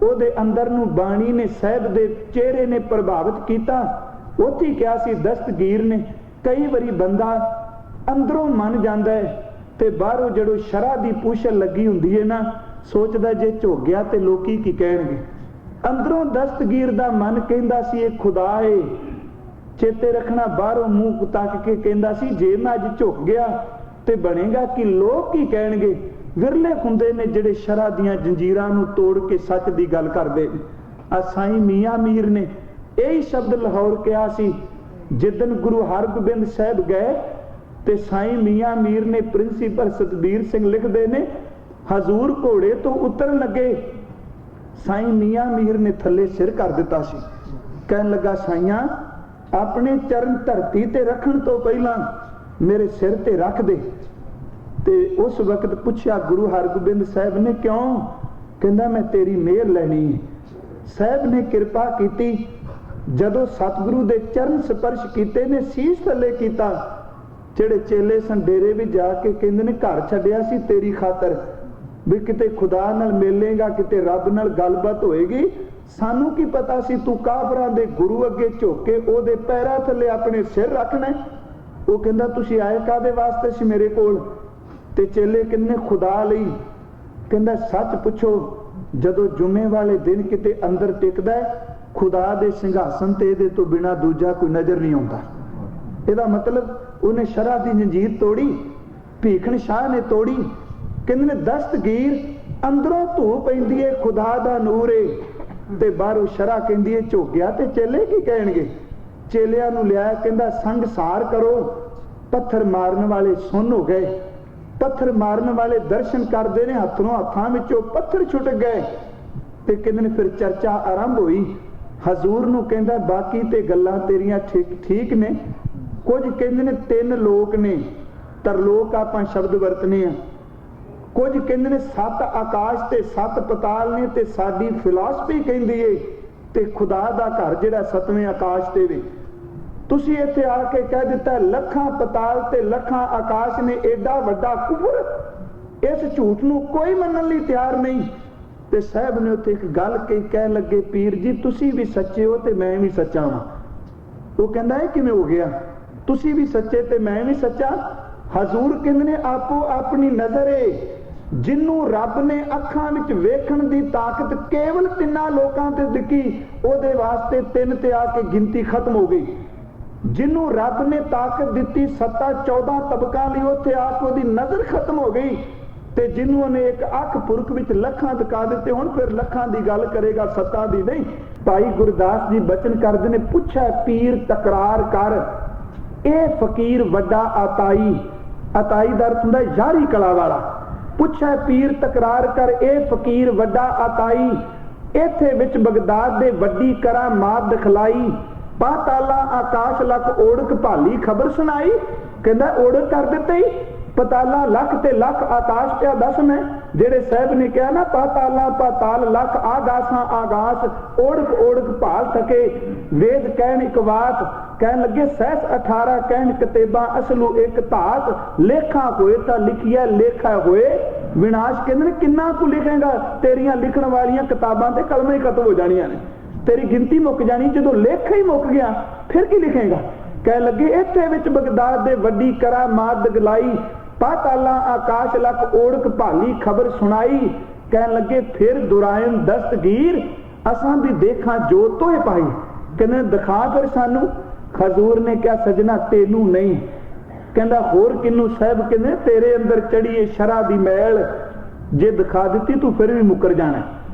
ਉਹਦੇ ਅੰਦਰ ਨੂੰ ਬਾਣੀ ਨੇ ਸਾਹਿਬ ਦੇ ਚਿਹਰੇ ਨੇ ਪ੍ਰਭਾਵਿਤ ਕੀਤਾ। ਉੱਥੇ ਕਿਹਾ ਸੀ ਦਸਤਗੀਰ ਨੇ, ਕਈ ਵਾਰੀ ਬੰਦਾ ਅੰਦਰੋਂ ਮੰਨ ਜਾਂਦਾ ਹੈ ਤੇ ਬਾਹਰੋਂ ਜਦੋਂ ਸ਼ਰ੍ਹਾ ਦੀ ਪੂਛਲ ਲੱਗੀ ਹੁੰਦੀ ਹੈ ਨਾ, ਸੋਚਦਾ ਜੇ ਝੁਕ ਗਿਆ ਤੇ ਲੋਕੀ ਕੀ ਕਹਿਣਗੇ। ਅੰਦਰੋਂ ਦਸਤਗੀਰ ਦਾ ਮਨ ਕਹਿੰਦਾ ਸੀ ਇਹ ਖੁਦਾ ਏ। ਚੇਤੇ ਰੱਖਣਾ, ਬਾਹਰੋਂ ਮੂੰਹ ਤੱਕ ਕੇ ਕਹਿੰਦਾ ਸੀ ਜੇ ਮੈਂ ਅੱਜ ਝੁਕ ਗਿਆ ਤੇ ਬਣੇਗਾ ਕਿ ਲੋਕ ਕੀ ਕਹਿਣਗੇ। ਵਿਰਲੇ ਹੁੰਦੇ ਨੇ ਜਿਹੜੇ ਸ਼ਰ੍ਹਾ ਦੀਆਂ ਜੰਜੀਰਾਂ ਨੂੰ ਤੋੜ ਕੇ ਸੱਚ ਦੀ ਗੱਲ ਕਰਦੇ ਨੇ। ਆ ਸਾਈਂ ਮੀਆਂ ਮੀਰ ਨੇ ਇਹੀ ਸ਼ਬਦ ਲਾਹੌਰ ਕਿਹਾ ਸੀ ਜਿੱਦਣ ਗੁਰੂ ਹਰਗੋਬਿੰਦ ਸਾਹਿਬ ਗਏ। ਤੇ ਸਾਈਂ ਮੀਆਂ ਮੀਰ ਨੇ ਪ੍ਰਿੰਸੀਪਲ ਸਤਬੀਰ ਸਿੰਘ ਲਿਖਦੇ ਨੇ, ਹਜ਼ੂਰ ਘੋੜੇ ਤੋਂ ਉਤਰਨ ਲੱਗੇ, ਸਾਈਂ ਮੀਆਂ ਮੀਰ ਨੇ ਥੱਲੇ ਸਿਰ ਕਰ ਦਿੱਤਾ ਸੀ। ਕਹਿਣ ਲੱਗਾ ਸਾਈਆਂ ਆਪਣੇ ਚਰਨ ਧਰਤੀ ਤੇ ਰੱਖਣ ਤੋਂ ਪਹਿਲਾਂ ਮੇਰੇ ਸਿਰ ਤੇ ਰੱਖ ਦੇ। ਤੇ ਉਸ ਵਕਤ ਪੁੱਛਿਆ ਗੁਰੂ ਹਰਗੋਬਿੰਦ ਸਾਹਿਬ ਨੇ ਕਿਉਂ? ਕਹਿੰਦਾ ਮੈਂ ਤੇਰੀ ਮਿਹਰ ਲੈਣੀ ਹੈ। ਸਾਹਿਬ ਨੇ ਕਿਰਪਾ ਕੀਤੀ, ਜਦੋਂ ਸਤਿਗੁਰੂ ਦੇ ਚਰਨ ਸਪਰਸ਼ ਕੀਤੇ ਨੇ, ਸੀਸ ਥੱਲੇ ਕੀਤਾ, ਜਿਹੜੇ ਚੇਲੇ ਸਨ ਡੇਰੇ ਵੀ ਜਾ ਕੇ ਕਹਿੰਦੇ ਨੇ ਘਰ ਛੱਡਿਆ ਸੀ ਤੇਰੀ ਖਾਤਰ ਵੀ ਕਿਤੇ ਖੁਦਾ ਨਾਲ ਮਿਲੇਗਾ, ਕਿਤੇ ਰੱਬ ਨਾਲ ਗੱਲਬਾਤ ਹੋਏਗੀ। ਸਾਨੂੰ ਕੀ ਪਤਾ ਸੀ ਤੂੰ ਕਾਫਰਾਂ ਦੇ ਗੁਰੂ ਅੱਗੇ ਝੁੱਕ ਕੇ ਉਹਦੇ ਪੈਰਾਂ ਥੱਲੇ ਆਪਣੇ ਸਿਰ ਰੱਖਣਾ। ਉਹ ਕਹਿੰਦਾ ਤੁਸੀਂ ਆਏ ਕਾਹਦੇ ਵਾਸਤੇ ਸੀ ਮੇਰੇ ਕੋਲ? ਤੇ ਚੇਲੇ ਕਹਿੰਦੇ ਖੁਦਾ ਲਈ। ਕਹਿੰਦਾ ਸੱਚ ਪੁੱਛੋ, ਜਦੋਂ ਜੁਮੇ ਵਾਲੇ ਦਿਨ ਕਿਤੇ ਅੰਦਰ ਟਿਕਦਾ ਖੁਦਾ ਦੇ ਸਿੰਘਾਸਨ ਤੇ ਇਹਦੇ ਤੋਂ ਬਿਨਾ ਦੂਜਾ ਕੋਈ ਨਜ਼ਰ ਨਹੀਂ ਆਉਂਦਾ। ਇਹਦਾ ਮਤਲਬ ਉਹਨੇ ਸ਼ਰਅ ਦੀ ਜੰਜੀਰ ਤੋੜੀ, ਭੀਖਣ ਸ਼ਾਹ ਨੇ ਤੋੜੀ। ਕਹਿੰਦੇ ਨੇ ਦਸਤਗੀਰ ਅੰਦਰੋਂ ਧੂ ਪੈਂਦੀ ਏ, ਖੁਦਾ ਦਾ ਨੂਰ ਏ, ਤੇ ਬਾਹਰੋਂ ਸ਼ਰਅ ਕਹਿੰਦੀ ਏ ਝੋਕਿਆ। ਤੇ ਚੇਲੇ ਕੀ ਕਹਿਣਗੇ? ਚੇਲਿਆਂ ਨੂੰ ਲਿਆਇਆ, ਕਹਿੰਦਾ ਸੰਗਸਾਰ ਕਰੋ। ਪੱਥਰ ਮਾਰਨ ਵਾਲੇ ਸੁੰਨ ਹੋ ਗਏ, ਪੱਥਰ ਮਾਰਨ ਵਾਲੇ ਦਰਸ਼ਨ ਕਰਦੇ ਨੇ, ਹੱਥਾਂ ਵਿੱਚੋਂ ਪੱਥਰ ਛੁੱਟ ਗਏ। ਤੇ ਕਹਿੰਦੇ ਨੇ ਫਿਰ ਚਰਚਾ ਆਰੰਭ ਹੋਈ। ਹਜ਼ੂਰ ਨੂੰ ਕਹਿੰਦਾ ਬਾਕੀ ਤੇ ਗੱਲਾਂ ਤੇਰੀਆਂ ਠੀਕ ਨੇ, ਕੁਝ ਕਹਿੰਦੇ ਨੇ 3 ਲੋਕ ਨੇ, ਤਰਲੋਕ ਆਪਾਂ ਸ਼ਬਦ ਵਰਤਨੇ ਆ। ਕੁਝ ਕਹਿੰਦੇ ਨੇ 7 ਆਕਾਸ਼ ਤੇ 7 ਪਤਾਲ ਨੇ, ਤੇ ਸਾਡੀ ਫਿਲਾਸਫੀ ਕਹਿੰਦੀ ਏ ਤੇ ਖੁਦਾ ਦਾ ਘਰ ਜਿਹੜਾ 7ਵੇਂ ਆਕਾਸ਼ ਤੇ ਵੇ। ਤੁਸੀਂ ਇੱਥੇ ਆ ਕੇ ਕਹਿ ਦਿੱਤਾ ਲੱਖਾਂ ਪਤਾਲ ਤੇ ਲੱਖਾਂ ਆਕਾਸ਼ ਨੇ, ਏਡਾ ਵੱਡਾ ਕੁਫਰ। ਇਸ ਝੂਠ ਨੂੰ ਕੋਈ ਮੰਨਣ ਲਈ ਤਿਆਰ ਨਹੀਂ। ਤੇ ਸਾਹਿਬ ਨੇ ਉੱਥੇ ਇੱਕ ਗੱਲ ਕਹਿਣ ਲੱਗੇ, ਪੀਰ ਜੀ ਤੁਸੀਂ ਵੀ ਸੱਚੇ ਹੋ ਤੇ ਮੈਂ ਵੀ ਸੱਚਾ ਹਾਂ। ਉਹ ਕਹਿੰਦਾ ਇਹ ਕਿਵੇਂ ਹੋ ਗਿਆ? ਤੁਸੀਂ ਵੀ ਸੱਚੇ ਤੇ ਮੈਂ ਵੀ ਸੱਚਾ? ਹਜ਼ੂਰ ਕਹਿੰਦੇ ਨੇ ਆਪੋ ਆਪਣੀ ਨਜ਼ਰ ਏ। ਜਿਹਨੂੰ ਰੱਬ ਨੇ ਅੱਖਾਂ ਵਿੱਚ ਵੇਖਣ ਦੀ ਤਾਕਤ ਕੇਵਲ 3 ਲੋਕਾਂ ਤੇ ਦਿੱਤੀ, ਉਹਦੇ ਵਾਸਤੇ 3 ਤੇ ਆ ਕੇ ਗਿਣਤੀ ਖਤਮ ਹੋ ਗਈ। ਜਿਹਨੂੰ ਰੱਬ ਨੇ ਤਾਕਤ ਦਿੱਤੀ 14 ਤਬਕਾਂ ਲਈ, ਉੱਥੇ ਆ ਕੇ ਉਹਦੀ ਨਜ਼ਰ ਖਤਮ ਹੋ ਗਈ। ਤੇ ਜਿਹਨੂੰ ਉਹਨੇ ਇੱਕ ਅੱਖ ਪੁਰਖ ਵਿੱਚ ਲੱਖਾਂ ਦਿਖਾ ਦਿੱਤੇ, ਹੁਣ ਫਿਰ ਲੱਖਾਂ ਦੀ ਗੱਲ ਕਰੇਗਾ, 7 ਦੀ ਨਹੀਂ। ਭਾਈ ਗੁਰਦਾਸ ਜੀ ਬਚਨ ਕਰਦੇ ਨੇ, ਪੁੱਛੈ ਪੀਰ ਤਕਰਾਰ ਕਰ, ਇਹ ਫਕੀਰ ਵੱਡਾ ਆਤਾਈ। ਆਤਾਈ ਦਾ ਅਰਥ ਹੁੰਦਾ ਯਾਰੀ ਕਲਾ ਵਾਲਾ। ਪੁੱਛੈ ਪੀਰ ਤਕਰਾਰ ਕਰ, ਇਹ ਫਕੀਰ ਵੱਡਾ ਆਤਾਈ। ਇੱਥੇ ਵਿੱਚ ਬਗਦਾਦ ਦੇ ਵੱਡੀ ਕਰਾਮਾਤ ਦਿਖਲਾਈ। ਪਾਤਾਲਾ ਆਕਾਸ਼ ਲੱਖ ਓੜਕ ਭਾਲੀ ਖਬਰ ਸੁਣਾਈ। ਕਹਿੰਦਾ ਓੜਕ ਕਰ ਦਿੱਤੇ, ਪਤਾਲਾ ਲੱਖ ਤੇ ਲੱਖ ਆਕਾਸ਼ ਪਿਆ ਦੱਸ ਮੈਂ। ਜਿਹੜੇ ਸਾਹਿਬ ਨੇ ਕਿਹਾ ਨਾ ਪਾਤਾਲਾ ਪਾਤਾਲ ਲੱਖ ਆਗਾਸਾਂ ਆਗਾਸ, ਓੜਕ ਓੜਕ ਭਾਲ ਥਕੇ। ਵੇਦ ਕਹਿਣ ਇੱਕ ਵਾਤ, ਕਹਿਣ ਲੱਗੇ ਸਹਿਸ 18 ਕਹਿਣ ਕਿਤਾਬਾਂ ਅਸਲੂ ਇੱਕ ਧਾਤ। ਲੇਖਾ ਹੋਏ ਤਾਂ ਲਿਖਿਆ, ਲੇਖਾ ਹੋਏ ਵਿਨਾਸ਼। ਕਹਿੰਦੇ ਨੇ ਕਿੰਨਾ ਕੁ ਲਿਖੇਗਾ? ਤੇਰੀਆਂ ਲਿਖਣ ਵਾਲੀਆਂ ਕਿਤਾਬਾਂ ਤੇ ਕਲਮਾਂ ਹੀ ਖਤਮ ਹੋ ਜਾਣੀਆਂ ਨੇ, ਤੇਰੀ ਗਿਣਤੀ ਮੁੱਕ ਜਾਣੀ। ਜਦੋਂ ਲੇਖਾ ਹੀ ਮੁੱਕ ਗਿਆ ਫਿਰ ਕੀ ਲਿਖੇਗਾ? ਕਹਿਣ ਲੱਗੇ ਇੱਥੇ ਵਿੱਚ ਬਗਦਾਦ ਦੇ ਵੱਡੀ ਕਰਾਮਾਤ ਦਿਖਲਾਈ। ਪਾਤਾਲਾ ਆਕਾਸ਼ ਲੱਖ ਓੜਕ ਭਾਲੀ ਖਬਰ ਸੁਣਾਈ। ਕਹਿਣ ਲੱਗੇ ਫਿਰ ਦੁਰਾਇਨ ਦਸਤਗੀਰ, ਅਸਾਂ ਵੀ ਦੇਖਾਂ ਜੋਤ ਤੋਏ ਪਾਈ। ਕਹਿੰਦੇ ਦਿਖਾ ਫਿਰ ਸਾਨੂੰ। ਹਜ਼ੂਰ ਨੇ ਕਿਹਾ ਸਜਣਾ ਤੈਨੂੰ ਨਹੀਂ। ਕਹਿੰਦਾ ਹੋਰ ਕਿਹਨੂੰ? ਸਾਹਿਬ ਕਹਿੰਦੇ ਤੇਰੇ ਅੰਦਰ ਚੜੀਏ ਸ਼ਰਅ ਦੀ ਮੈਲ, ਜੇ ਦਿਖਾ ਦਿੱਤੀ ਤੂੰ ਫਿਰ ਵੀ ਮੁੱਕਰ ਜਾਣਾ,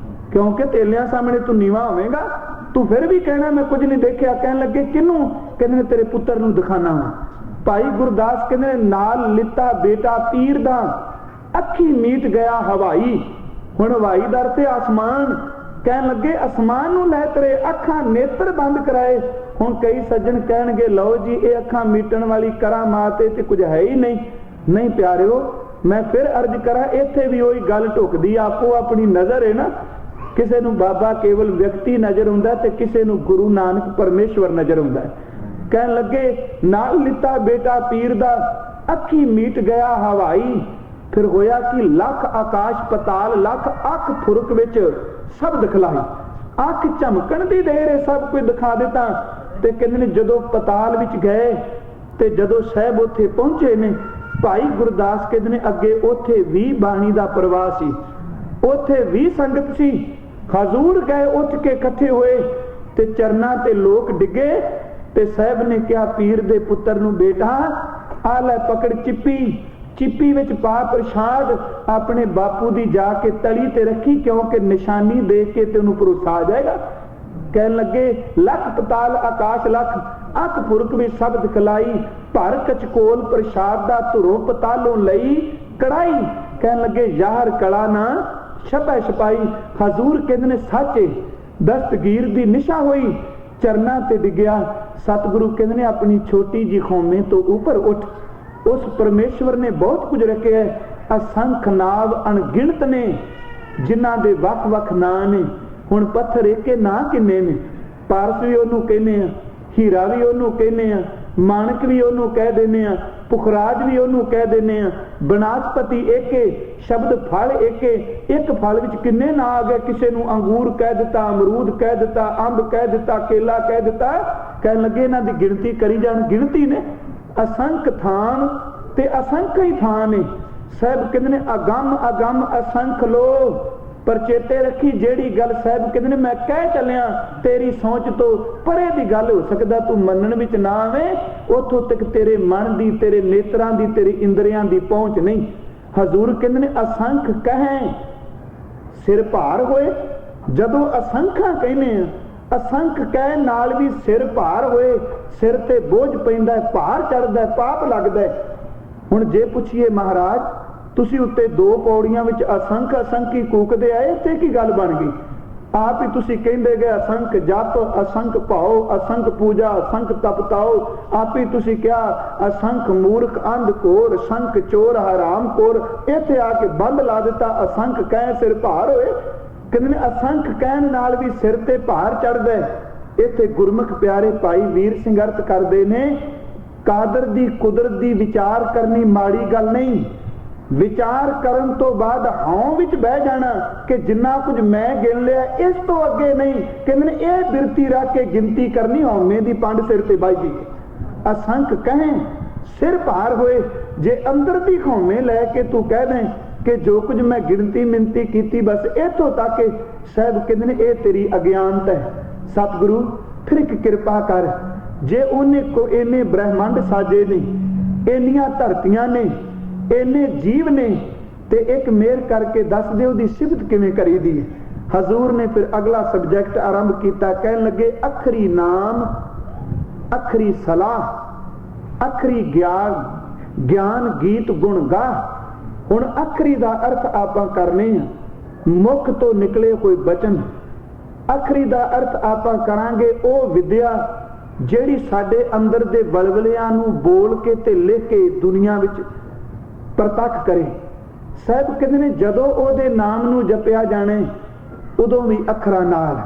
ਕਿਉਂਕਿ ਤੇਲਿਆਂ ਸਾਹਮਣੇ ਤੂੰ ਨੀਵਾਂ ਹੋਵੇਂਗਾ, ਤੂੰ ਫਿਰ ਵੀ ਕਹਿਣਾ ਮੈਂ ਕੁਝ ਨਹੀਂ ਦੇਖਿਆ। ਕਹਿਣ ਲੱਗੇ ਕਿਹਨੂੰ? ਕਹਿੰਦੇ ਨੇ ਤੇਰੇ ਪੁੱਤਰ ਨੂੰ ਦਿਖਾਣਾ ਵਾ। ਭਾਈ ਗੁਰਦਾਸ ਕਹਿੰਦੇ ਨਾਲ ਲਿੱਤਾ ਬੇਟਾ ਪੀਰ ਦਾ, ਅੱਖੀ ਮੀਟ ਗਿਆ ਹਵਾਈ। ਹੁਣ ਹਵਾਈ ਦਰ ਤੇ ਆਸਮਾਨ। ਕਹਿਣ ਲੱਗੇ ਅਸਮਾਨ ਨੂੰ ਲੈ ਤੇਰੇ ਅੱਖਾਂ ਨੇਤਰ ਬੰਦ ਕਰਾਏ। ਹੁਣ ਕਈ ਸੱਜਣ ਕਹਿਣਗੇ ਲਓ ਜੀ ਇਹ ਅੱਖਾਂ ਮੀਟਣ ਵਾਲੀ ਕਰਾਮਾਤ ਤੇ ਕੁਝ ਹੈ ਹੀ ਨਹੀਂ। ਨਹੀਂ ਪਿਆਰਿਓ, ਮੈਂ ਫਿਰ ਅਰਜ਼ ਕਰਾਂ, ਇੱਥੇ ਵੀ ਉਹੀ ਗੱਲ ਢੁਕਦੀ, ਆਪੋ ਆਪਣੀ ਨਜ਼ਰ ਹੈ ਨਾ। ਕਿਸੇ ਨੂੰ ਬਾਬਾ ਕੇਵਲ ਵਿਅਕਤੀ ਨਜ਼ਰ ਹੁੰਦਾ ਤੇ ਕਿਸੇ ਨੂੰ ਗੁਰੂ ਨਾਨਕ ਪਰਮੇਸ਼ਵਰ ਨਜ਼ਰ ਹੁੰਦਾ। ਕਹਿਣ ਲੱਗੇ ਨਾਲ ਲਿੱਤਾ ਬੇਟਾ ਪੀਰ ਦਾ, ਅੱਖੀ ਮੀਟ ਗਿਆ ਹਵਾਈ। ਫਿਰ ਹੋਇਆ ਕਿ ਲੱਖ ਆਕਾਸ਼ ਪਤਾਲ ਲੱਖ ਅੱਖ ਫੁਰਕ ਵਿੱਚ ਸਭ ਦਿਖਲਾਈ। ਅੱਖ ਝਮਕਣ ਦੀ ਦੇਰ ਸਭ ਕੁਝ ਦਿਖਾ ਦਿੱਤਾ। ਤੇ ਕਹਿੰਦੇ ਨੇ ਜਦੋਂ ਪਤਾਲ ਵਿੱਚ ਗਏ ਤੇ ਜਦੋਂ ਸਾਹਿਬ ਉੱਥੇ ਪਹੁੰਚੇ ਨੇ, ਭਾਈ ਗੁਰਦਾਸ ਕਹਿੰਦੇ ਨੇ ਅੱਗੇ ਉੱਥੇ ਵੀ ਬਾਣੀ ਦਾ ਪ੍ਰਵਾਹ ਸੀ, ਉੱਥੇ ਵੀ ਸੰਗਤ ਸੀ। ਹਜ਼ੂਰ ਗਏ ਉੱਠ ਕੇ ਇਕੱਠੇ ਹੋਏ ਤੇ ਚਰਨਾਂ ਤੇ ਲੋਕ ਡਿੱਗੇ। ਤੇ ਸਾਹਿਬ ਨੇ ਕਿਹਾ ਪੀਰ ਦੇ ਪੁੱਤਰ ਨੂੰ, ਬੇਟਾ ਆ ਲੈ ਪਕੜ ਚਿੱਪੀ, ਚਿੱਪੀ ਵਿੱਚ ਪਾ ਪ੍ਰਸ਼ਾਦ, ਆਪਣੇ ਬਾਪੂ ਦੀ ਜਾ ਕੇ ਤਲੀ ਤੇ ਰੱਖੀ, ਕਿਉਂਕਿ ਨਿਸ਼ਾਨੀ ਦੇਖ ਕੇ ਤੇ ਉਹਨੂੰ ਭਰੋਸਾ ਆ ਜਾਏਗਾ। ਕਹਿਣ ਲੱਗੇ ਲੱਖ ਪਤਾਲ ਆਕਾਸ਼ ਲੱਖ ਅੱਖ ਫੁਰਕ ਵੀ ਸਭ ਦਿਖਲਾਈ। ਭਰ ਕਚਕੋਲ ਪ੍ਰਸ਼ਾਦ ਦਾ ਧੁਰੋਂ ਪਤਾਲੋਂ ਲਈ ਕੜਾਈ। ਕਹਿਣ ਲੱਗੇ ਯਾਰ ਕਲਾ ਨਾ ਛਪੈ ਛਪਾਈ। ਹਜ਼ੂਰ ਕਹਿੰਦੇ ਨੇ ਸੱਚੇ ਦਸਤਗੀਰ ਦੀ ਨਿਸ਼ਾ ਹੋਈ, ਚਰਨਾਂ ਤੇ ਡਿੱਗਿਆ। ਸਤਿਗੁਰੂ ਕਹਿੰਦੇ ਨੇ ਆਪਣੀ ਛੋਟੀ ਜੀ ਖੌਮੇ ਤੋਂ ਉੱਪਰ ਉੱਠ। ਉਸ ਪਰਮੇਸ਼ਵਰ ਨੇ ਬਹੁਤ ਕੁਝ ਰੱਖਿਆ, ਅਸੰਖ ਨਾਵ ਅਣਗਿਣਤ ਨੇ, ਜਿਨ੍ਹਾਂ ਦੇ ਵੱਖ ਵੱਖ ਨਾਂ ਨੇ। ਹੁਣ ਪੱਥਰ ਏਕੇ ਨਾਂ ਕਿੰਨੇ ਨੇ? ਪਾਰਸ ਵੀ ਉਹਨੂੰ ਕਹਿੰਦੇ ਆ, ਹੀਰਾ ਵੀ ਉਹਨੂੰ ਕਹਿੰਦੇ ਆ, ਮਾਣਕ ਵੀ ਉਹਨੂੰ ਕਹਿ ਦਿੰਦੇ ਆ, पुखराज भी ਉਹਨੂੰ ਕਹਿ ਦਿੰਦੇ ਆ। ਬਨਸਪਤੀ ਏਕੇ ਸ਼ਬਦ ਫਲ ਏਕੇ, ਇੱਕ ਫਲ ਵਿੱਚ ਕਿੰਨੇ ਨਾ ਆ ਗਏ। ਕਿਸੇ ਨੂੰ ਅੰਗੂਰ ਕਹਿ ਦਿੱਤਾ, ਅਮਰੂਦ ਕਹਿ ਦਿੱਤਾ, ਅੰਬ ਕਹਿ ਦਿੱਤਾ, ਕੇਲਾ ਕਹਿ ਦਿੱਤਾ। ਕਹਿਣ ਲੱਗੇ ਇਹਨਾਂ ਦੀ ਗਿਣਤੀ ਕਰੀ ਜਾਣ। ਗਿਣਤੀ ਨੇ ਅਸੰਖ ਥਾਨ ਤੇ ਅਸੰਖ ਹੀ ਥਾਨ ਨੇ। ਸਾਹਿਬ ਕਹਿੰਦੇ ਨੇ ਅਗੰਮ ਅਗੰਮ ਅਸੰਖ ਲੋ। पर चेते रखी जेड़ी गल साहब कहते मैं कह चलिया तेरी सोच तो परे दी गल हो सकता तू मनन विच ना आवे, उथों तक तेरे मन दी, तेरे नेत्रां दी, तेरे इंद्रियां दी पहुंच नहीं। हजूर कहते ने असंख कहें सिर भार होए। जदों असंखा कहने असंख कह नाल भी सिर भार होए, सिर ते बोझ पैंदा है, भार चढ़दा है, पाप लगदा है। हुण जे पुछिए महाराज तुसी उत्ते दो पौड़ियां विच असंख असंखी कूकदे आए, इत्थे की गल बन गई? आप ही तुसी कहंदे गए असंख जप, असंख भाओ, असंख पूजा, असंख तपताओ। आप ही तुसी क्या असंख मूर्ख अंध कोर, संख चोर हराम कोर। इत्थे आके बंद ला दिता असंख कह सिर भार होए। कहंदे असंख कहण नाल भी सिर ते भार चढ़दा है। इत्थे गुरमुख प्यारे भाई वीर सिंह अर्थ करदे ने कादर दी कुदरत दी विचार करनी माड़ी गल नहीं। विचार करन तो बाद हां विच बह जाना कि जिन्ना कुछ मैं गिन लिया इस तो अगे नहीं। कहंदे ये बिरती रख के गिनती करनी हौमे दी पंड सिर ते बाई जी। असंख कहें सिर भार होए। जे अंदर दी हौमे लैके तू कह दें कि जो कुछ मैं गिनती मिनती कीती बस इथों तक, साहब कहंदे ये तेरी अज्ञानता है। सतगुरु फिर एक कृपा कर, जे उन्हें को इन्ने ब्रह्मंड साजे ने, इन्नियां धरतियां ने, इन्ने जीव ने, ते एक मेहर करके दस दे उहदी सिफत किवें करी दी है। हजूर ने फिर अगला सबजैक्ट आरंभ किया। कहन लगे अखरी नाम, अखरी सलाह, अखरी ज्ञान, ज्ञान गीत गुण गा। हुण अखरी दा अर्थ आपां करने मुख तो निकले कोई बचन। अखरी दा अर्थ आपां करांगे ओ विद्या ਜਿਹੜੀ ਸਾਡੇ अंदर दे बलबलियां नूं बोल के ते लिख के दुनिया विच प्रतख करे। साहब कहते ने जदों ओहदे नाम नूं जपिया जाने उदों भी अखरां नाल।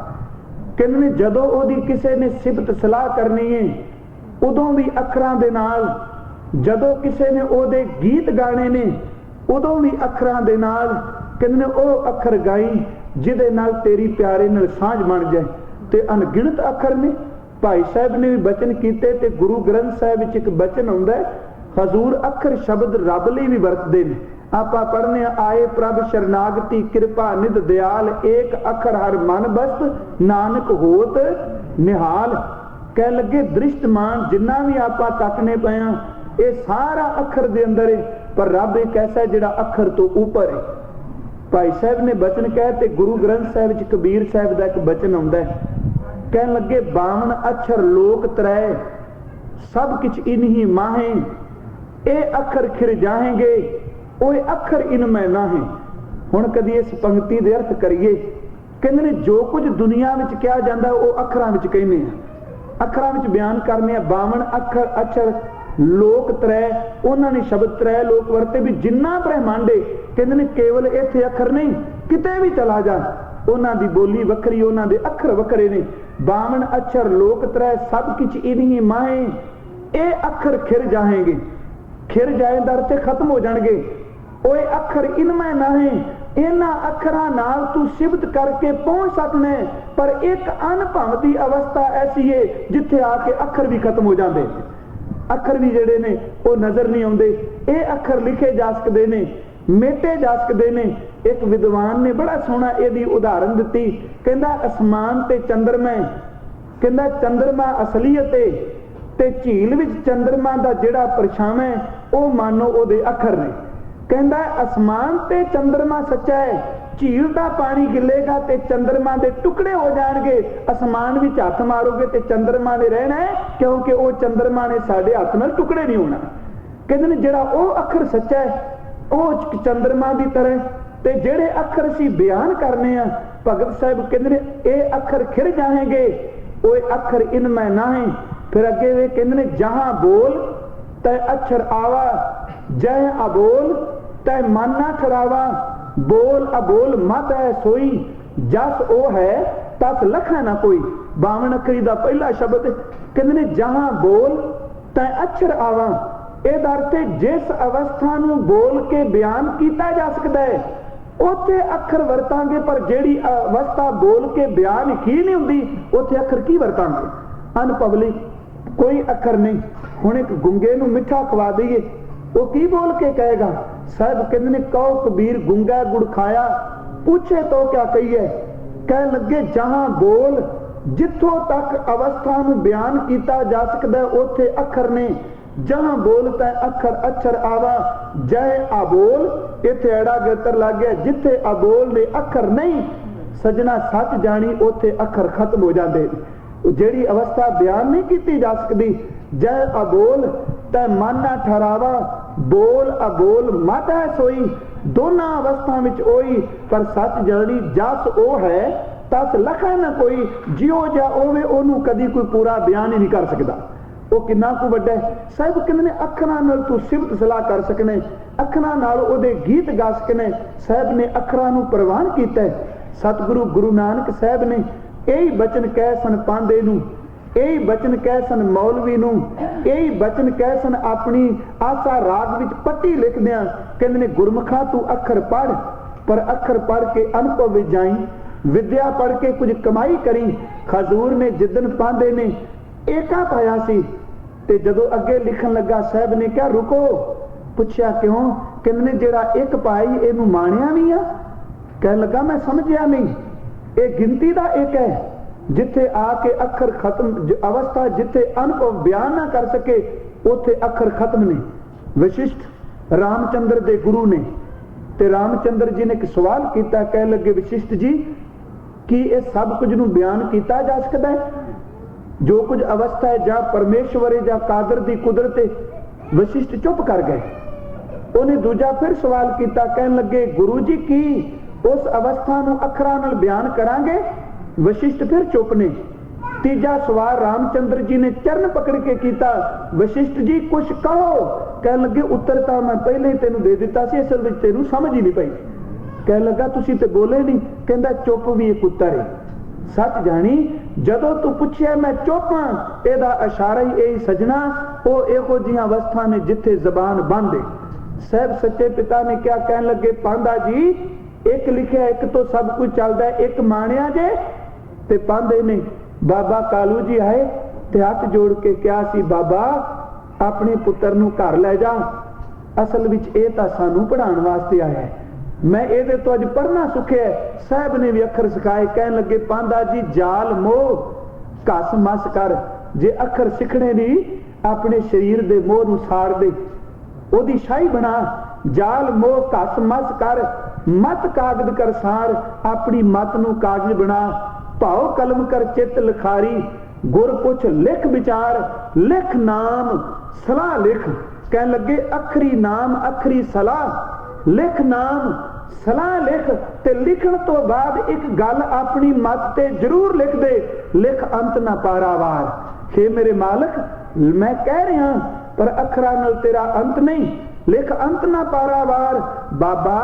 कहते ने जदों ओहदी किसे ने सिफत सलाह करनी है उदों भी अखरां दे नाल। जदों किसे ने ओहदे गीत गाने ने उदों भी अखरां दे नाल। कहते ने ओह अखर गाई जिहदे नाल तेरी प्यारे नाल सांझ बन जाए। ते अनगिणत अखर ने। भाई साहब ने भी बचन कीते ते गुरु ग्रंथ साहिब विच एक बचन आउंदा है। हजूर अखर शब्द रब लई भी वरतदे ने। आपां पढ़ने आए प्रभ शरनागति कृपा निध दयाल, एक अखर हर मन बस्त नानक होत निहाल। कह लगे दृष्टमान जिन्ना भी आपां तकने पे ये सारा अखर दे अंदर है, पर रब एक ऐसा जिहड़ा अखर तो ऊपर है। भाई साहब ने बचन कहे ते गुरु ग्रंथ साहिब विच कबीर साहब दा एक बचन आउंदा है। कहन लगे 52 अक्षर लोक त्रै सब किछ इन्हीं माहे, ए अखर खिर जाएंगे ओए अखर इनमें ना है। हुण कदी इस पंक्ति दे अर्थ करिए। कहंदे ने जो कुछ दुनिया विच कहा जांदा वो अखरां विच कहने आ, अखरां विच बयान करने। 52 अखर अक्षर लोक त्रै, उन्हां ने शब्द त्रै लोक वरते भी जिन्ना ब्रह्मंड है। कहंदे ने केवल इत्थे अखर नहीं, किते भी चला जा उन्हां दी बोली वखरी, उन्हां दे अखर वखरे ने। 52 अक्षर लोक त्रै सब किछ इन्हीं माहे, ए अखर खिर जाएंगे। खिर जाए दर से खत्म हो जाएंगे। ओए अखर इनमें ना है। इन्हां अखरां नाल तू सिफत करके पहुंच सकने, पर एक अनभव दी अवस्था ऐसी है जिथे आके अखर भी खत्म हो जाते। अखर भी जेडे ने वो नजर नहीं आते। ये अखर लिखे जा सकते ने, मेटे जा सकते ने। एक विद्वान ने बड़ा सोहना इहदी उदाहरण दिती। कहंदा आसमान ते चंद्रमा, कहंदा चंद्रमा असलीयत है ते झील विच चंद्रमा दा जिहड़ा परछावां है वो मानो ओहदे अखर ने। कहंदा आसमान ते चंद्रमा सच्चा है, झील दा पानी गिलेगा ते चंद्रमा दे टुकड़े हो जाएंगे। आसमान विच हथ मारोगे ते चंद्रमा ने रहना है, क्योंकि वो चंद्रमा ने साडे हथ नाल टुकड़े नहीं होना। कहंदे ने जिहड़ा वो अखर सच्चा है वो चंद्रमा दी तरह, ते जिहड़े अखर असीं बयान करने आ भगत साहिब कहंदे ने ये अखर खिर जाएंगे ओए अखर इनमें ना है। फिर अगे वे कहंदे ने जहां बोल तय अक्षर आवा, जय अबोल तय मन ना ठहरावा। बोल अबोल मत है सोई, जस ओ है तस लखा ना कोई। 52 अखरी दा पहला शब्द कहंदे ने जहां बोल तय अक्षर आवा, ਇਹ अर्थ जिस अवस्था नूं बोल के बयान किया जा सकता है उत्थे अखर वरतांगे, पर जिहड़ी अवस्था बोल के बयान ही नहीं हुंदी उत्थे अखर की वरतांगे। अनुभव लई कोई अखर नहीं। हुण एक गुंगे नूं मिठा खवा दईए, वो की बोल के कहेगा? साहब कहंदे ने कहो कबीर गुंगा गुड़ खाया, पूछे तो क्या कहिए? कह लगे जहां बोल जिथों तक अवस्था में बयान किया जा सकता है उत्थे अखर ने। जहां बोलता है अखर अक्षर आवा, जय अबोल इथे एड़ा गेतर लग गया। जिथे अबोल ने अखर नहीं सजना सच जानी उत्थे अखर खत्म हो जाते। जेड़ी अवस्था बयान नहीं की जा सकती, जय अबोल तै मन ना ठहरावा, बोल अबोल मत है सोई। दोनों अवस्था में ओई, पर सच जानी जस ओ है तस लखा ना कोई। जियो जा ओवे ओनू कदी कोई पूरा बयान ही नहीं कर सकता। वो किन्ना को वड्डा है। साहिब कहंदे ने अखरां नाल तू सिफत सलाह कर सकने, अखरां नाल ओदे गीत गा सकने। साहिब ने अखरां नू प्रवान कीता है। सतगुरु गुरु नानक साहिब ने यही बचन कह सन पांदे नू, यही बचन कह सन मौलवी नू, यही बचन कह सन अपनी आसा राग विच पट्टी लिखदियां। कहंदे ने गुरमुखा तू अखर पढ़, पर अखर पढ़ के अनुभव विच जाई, विद्या पढ़ के कुछ कमाई करी। खजूर ने जिदन पांदे ने एका पाया सी ते जदों अगे लिखन लगा साहब ने क्या रुको, पूछया क्यों? कहंदे ने जेड़ा एक पाई इहनूं माणिया नहीं आ। कह लगा मैं समझिया नहीं, ये गिनती दा एक है जिथे आके अखर खत्म अवस्था, जिथे अनुभव बयान ना कर सके उथे अखर खत्म ने। वशिष्ठ रामचंद्र दे गुरु ने ते रामचंद्र जी ने एक सवाल किया। कह लगे वशिष्ठ जी कि ये सब कुछ नूं बयान किया जा सकता है? जो कुछ अवस्था है जा परमेश्वर है जा कादर दी कुदरत है। वशिष्ठ चुप कर गए। उन्हें दूजा फिर सवाल किया। कहने लगे गुरु जी की उस अवस्था नूं अखरां नाल बयान करांगे? वशिष्ठ फिर चुप ने। तीजा सवाल रामचंद्र जी ने चरण पकड़ के किया। वशिष्ठ जी कुछ कहो। कह लगे उत्तर तो मैं पहले ही तेनू दे दिता सी, असल विच तेनू समझ ही नहीं पई। कह लगा तुसी ते बोले नहीं। कहंदा चुप भी एक उत्तर है। सच जानी जदों तू पूछिया मैं चुप हाँ, एदा इशारा ही यही सजना ओ इहो जिहियां अवस्था ने जिथे जबान बंद है। साहब सच्चे पिता ने क्या कहन लगे? पांदा जी एक लिखिया एक तो सब कुछ चलदा है, एक माणिया जे। ते पांदे ने बाबा कालू जी आए ते हाथ जोड़ के क्या सी, बाबा अपने पुत्र नूं घर ले जा। असल विच ये तां सानू पढ़ाउण वास्ते आया है, मैं ये तो अज पढ़ना सुखिया। साहब ने भी अखर सिखाए। कहन लगे पांदा जी जाल मोह घस मस कर, जे अखर सिखने दी अपने शरीर दे मोह नूं साड़ दे, ओदी शाही बना। जाल मोह घस मस कर, मत कागज कर सार, अपनी मत नूं कागज बना। भाव कलम कर चित लिखारी, गुर पुछ लिख विचार, लिख नाम सलाह लिख। कहन लगे अखरी नाम अखरी सलाह, लिख नाम सलाह लिख। ते लिखण तो बाद एक गल अपनी मत ते जरूर लिख दे, लिख अंत ना पारावार। हे मेरे मालिक मैं कह रहा पर अखरा नाल तेरा अंत नहीं, लिख अंत ना पारावार। बाबा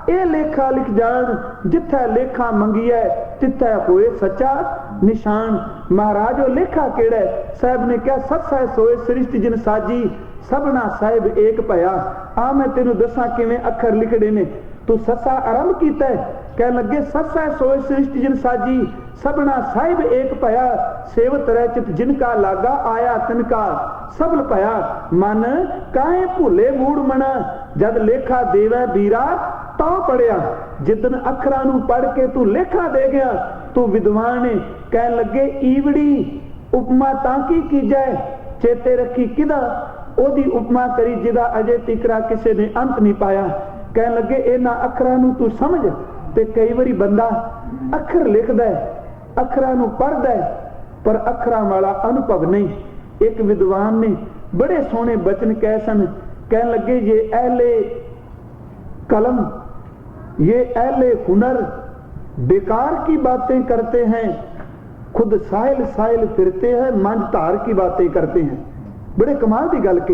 ये लेखा लिख जान, जिथे लेखा मंगिए तिथे होए सच्चा निशान। महाराज वो लेखा केड़ा? साहब ने क्या सत्सा सोए सृष्टि जिन साजी, सबना साहिब एक भया। आ मैं तेनू दसा किवें अखर लिखड़े ने। तू ससा आरंभ कीता है। कह लगे ससा सोए सृष्टि जिन साजी, सबना साहिब एक भया। सेवत रचित जिनका लागा आया तिनका सबल भया। मन काहे भूले मूड मना, जद लेखा देवै बीरा तो पढ़िया। जिदन अखरां नूं पढ़ के तू लेखा दे गया तू विद्वान है। कह लगे ईवड़ी उपमा ताकी की जाए, चेते रखी किदा ओदी उपमा करी जिदा अजे तिकरा किसे ने अंत नहीं पाया। कह लगे इन्हां अखरां नूं तू समझ। ते कई बारी बंदा अखर लिखदा है, अखरां नूं पढ़दा है, पर अखरां वाला अनुभव नहीं। एक विद्वान ने बड़े सोहने बचन कह सन। कह लगे ये अहले कलम, ये अहले हुनर बेकार की बातें करते हैं, खुद साहिल साहिल फिरते हैं, मंझ धार की बातें करते हैं। बड़े कमाल की गल की।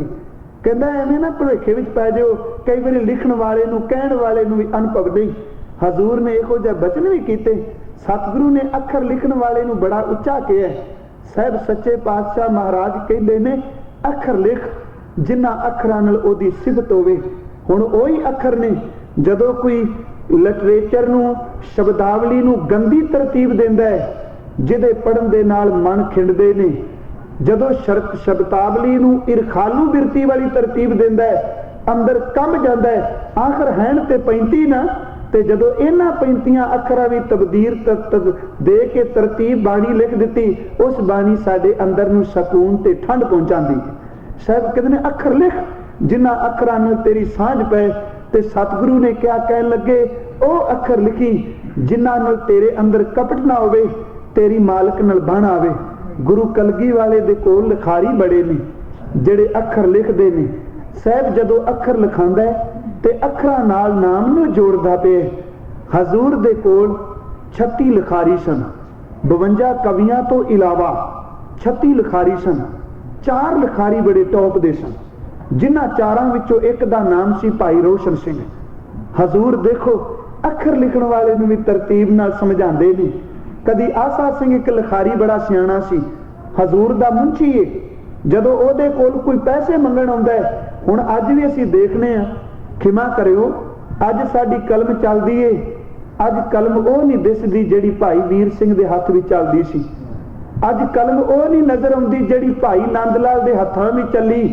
कहता एवें ना भुलेखे विच पै जाओ, कई बार लिखण वाले नूं कहण वाले नूं भी अनुभव नहीं। हजूर ने इहो जिहा बचन भी कीते। सतगुरु ने अखर लिखण वाले नूं बड़ा उच्चा किया। साहब सच्चे पातशाह महाराज कहंदे ने अखर लिख, जिन्हां अखरां नाल ओहदी सिफत होवे। हुण ओही अखर ने जदों कोई लिटरेचर नूं शब्दावली नूं गंदी तरतीब दिंदा है, जिहदे पढ़न दे नाल मन खिंडदे ने, जदों शब्दावली नूं इरखालू बिरती वाली तरतीब दिंदा है, अंदर कंब जांदा है, आखिर हैन ते 35 ना, ते जदों इन्हां 35 अखरां भी तबदील दे के तरतीब बाणी लिख दिती, उस बाणी साडे अंदर नूं सकून ते ठंड पहुंचांदी। साहब कहते ने अखर लिख जिन्हां अखरां नाल तेरी सांझ पै, ते सतगुरु ने क्या कहन लगे, ओ अखर लिखी जिन्हां नाल तेरे अंदर कपट ना होवे, तेरी मालक नाल बण आवे। गुरु कलगी वाले दे कोल लिखारी बड़े ने जिहड़े अखर लिखदे ने। साहब जदों अखर लिखांदा है ते अखरां नाल नाम नूं जोड़दा पिया। हजूर दे कोल 36 लिखारी सन, 52 कवियां तो इलावा 36 लिखारी सन। 4 लिखारी बड़े टॉप दे सन, जिन्हां चारां विचों एक दा नाम सी भाई रोशन सिंह। हजूर देखो अखर लिखण वाले नूं भी तरतीब नाल समझांदे ने। कदी आसा सिंह एक लिखारी बड़ा सियाणा सी, हजूर दा मुंशी है, जदों ओहदे कोल कोई पैसे मंगण आउंदा है, हुण अज भी असीं देखने आ, खिमा करियो अज साडी कलम चलदी है, अज कलम ओह नहीं दिसदी जिहड़ी भाई वीर सिंह दे हत्थ विच चलदी सी। अज कलम ओह नहीं नजर आउंदी जिहड़ी भाई नंद लाल दे हत्थां विच चली,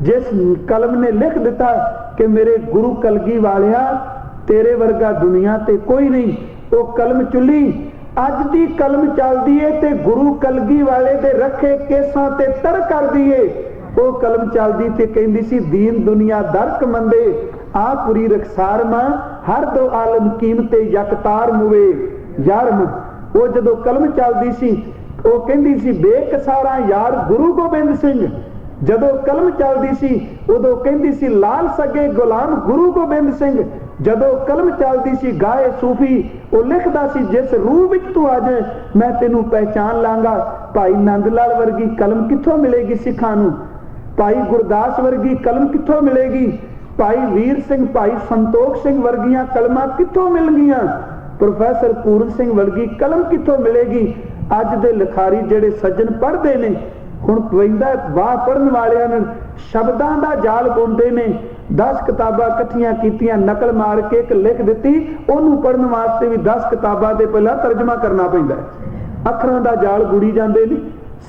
जिस कलम ने लिख दिता कि मेरे गुरु कलगी वालिया तेरे वर्गा दुनिया ते कोई नहीं। वो कलम चुली अज दी कलम चलदी है ते गुरु कलगी वाले दे रखे केसां ते तर कर दिए। वो कलम चलदी ते कहंदी सी दीन दुनिया दरक मंदे आ पूरी रखसार मां हर दो आलम कीमते यकतार मुवे यारम। वो जदों कलम चलदी सी वो कहंदी सी बेकसारा यार गुरु गोबिंद सिंह। जदों कलम चलदी सी उदों कहंदी सी लाल सगे गुलाम गुरु गोबिंद सिंह। जदों कलम चलदी सी गाए सूफी वो लिखदा सी जिस रूह विच तू आ जाए मैं तेनू पहचान लांगा। भाई नंद लाल वर्गी कलम कित्थों मिलेगी सिखां नूं, भाई गुरदास वर्गी कलम कित्थों मिलेगी, भाई वीर सिंह भाई संतोख सिंह वर्गियां कलमां कित्थों मिलणगीਆਂ, प्रोफैसर पूਰਨ सिंह वर्गी कलम कित्थों मिलेगी। अज दे लिखारी जिहड़े सज्जन पढ़दे ने हुण पैंदा वाह पढ़न वालियां ने शब्दां दा जाल बुनदे ने। 10 किताबां इकट्ठियां कीतियां नकल मार के एक लिख दित्ती, ओनू पढ़न वास्ते भी 10 किताबां दे पहला तर्जमा करना पैंदा है। अखरां दा जाल बुड़ी जांदे ने,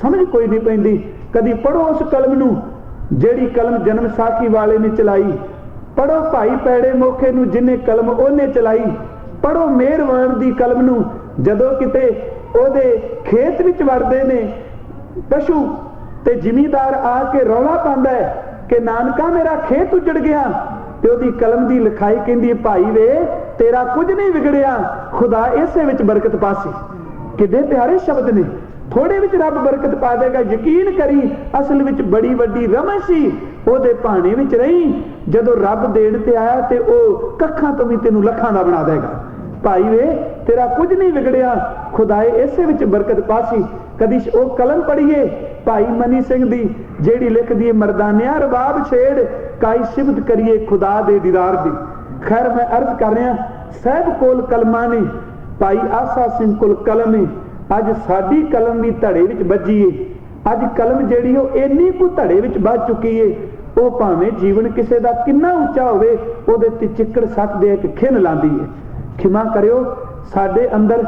समझ कोई नहीं पैंदी। कदी पढ़ो उस कलम नूं जिहड़ी कलम जन्म साखी वाले ने चलाई, पढ़ो भाई पैड़े मोखे नूं जिन्ने कलम ओने चलाई, पढ़ो मेहरवान दी कलम नूं जदों किते ओहदे खेत विच वड़दे ने पशु ते जिमीदार आके रौला पांदा है कि नानका मेरा खेत उजड़ गया, ते ओहदी कलम दी लिखाई कहंदी भाई वे तेरा कुछ नहीं बिगड़िया, खुदा इसे विच बरकत पासी। किड्डे प्यारे शब्द ने, थोड़े विच रब बरकत पा देगा। यकीन करी असल विच बड़ी वड्डी रमज सी ओहदे भाणे विच रही। जदों रब देण ते आया ते ओह कखां तो भी तेनू लखां दा बना देगा। भाई वे तेरा कुछ नहीं बिगड़िया, खुदाए इसे विच बरकत पासी। कदी ओ कलम पढ़िए भाई मनी सिंह दी जेड़ी लिख दी मरदानिया रबाब छेड़ काई सिफत करिए खुदा दे दीदार दी। खैर मैं अर्ज कर रहा साहब कोल कलमां ने, भाई आसा सिंह कोल कलम है। अज साडी कलम भी धड़े विच बजी है। अज कलम जेड़ी ओ इन्नी कु धड़े विच बज चुकी है, ओ भावें जीवन किसे दा किन्ना उच्चा होवे ओहदे ते चिक्कड़ सट दे इक खिन लांदी है। खिमा करियो साडे अंदर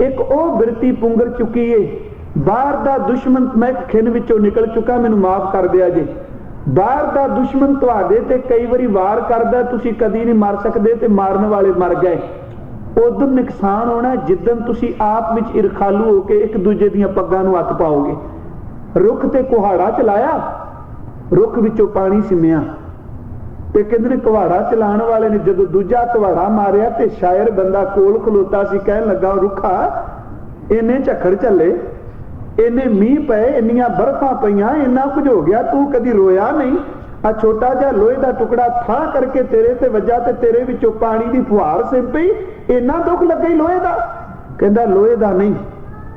एक ओ बिरती पुंगर चुकी है। बाहर दा दुश्मन मैं खिन विचों निकल चुका, मैनू माफ कर दिया जे। बाहर दा दुश्मन तुहाडे ते कई वारी वार करदा, तुसीं कदी नहीं मार सकदे ते मारन वाले मर गए। उदों नुकसान होना जिद्दन तुसीं आप विच इरखालू हो के एक दूजे दीयां पग्गां नूं हत्थ पाओगे। रुख ते कुहाड़ा चलाया, रुख विचों पानी सिमिया ते कहंदे ने कुहाड़ा चलाण वाले ने जदों दूजा कुहाड़ा मारिया ते शायर बंदा कोल खलोता सी, कहण लगा रुखा इन्ने झक्खड़ चले, इन्ने मींह पए, इन्नियां बर्फां पईयां, इन्ना कुछ हो गया, तू कदी रोया नहीं। आ छोटा जिहा लोहे दा टुकड़ा था करके तेरे ते वजा ते तेरे विचों पानी दी फुहार सिर पई, इन्ना दुख लगे लोहे दा। कहंदा लोहे दा नहीं।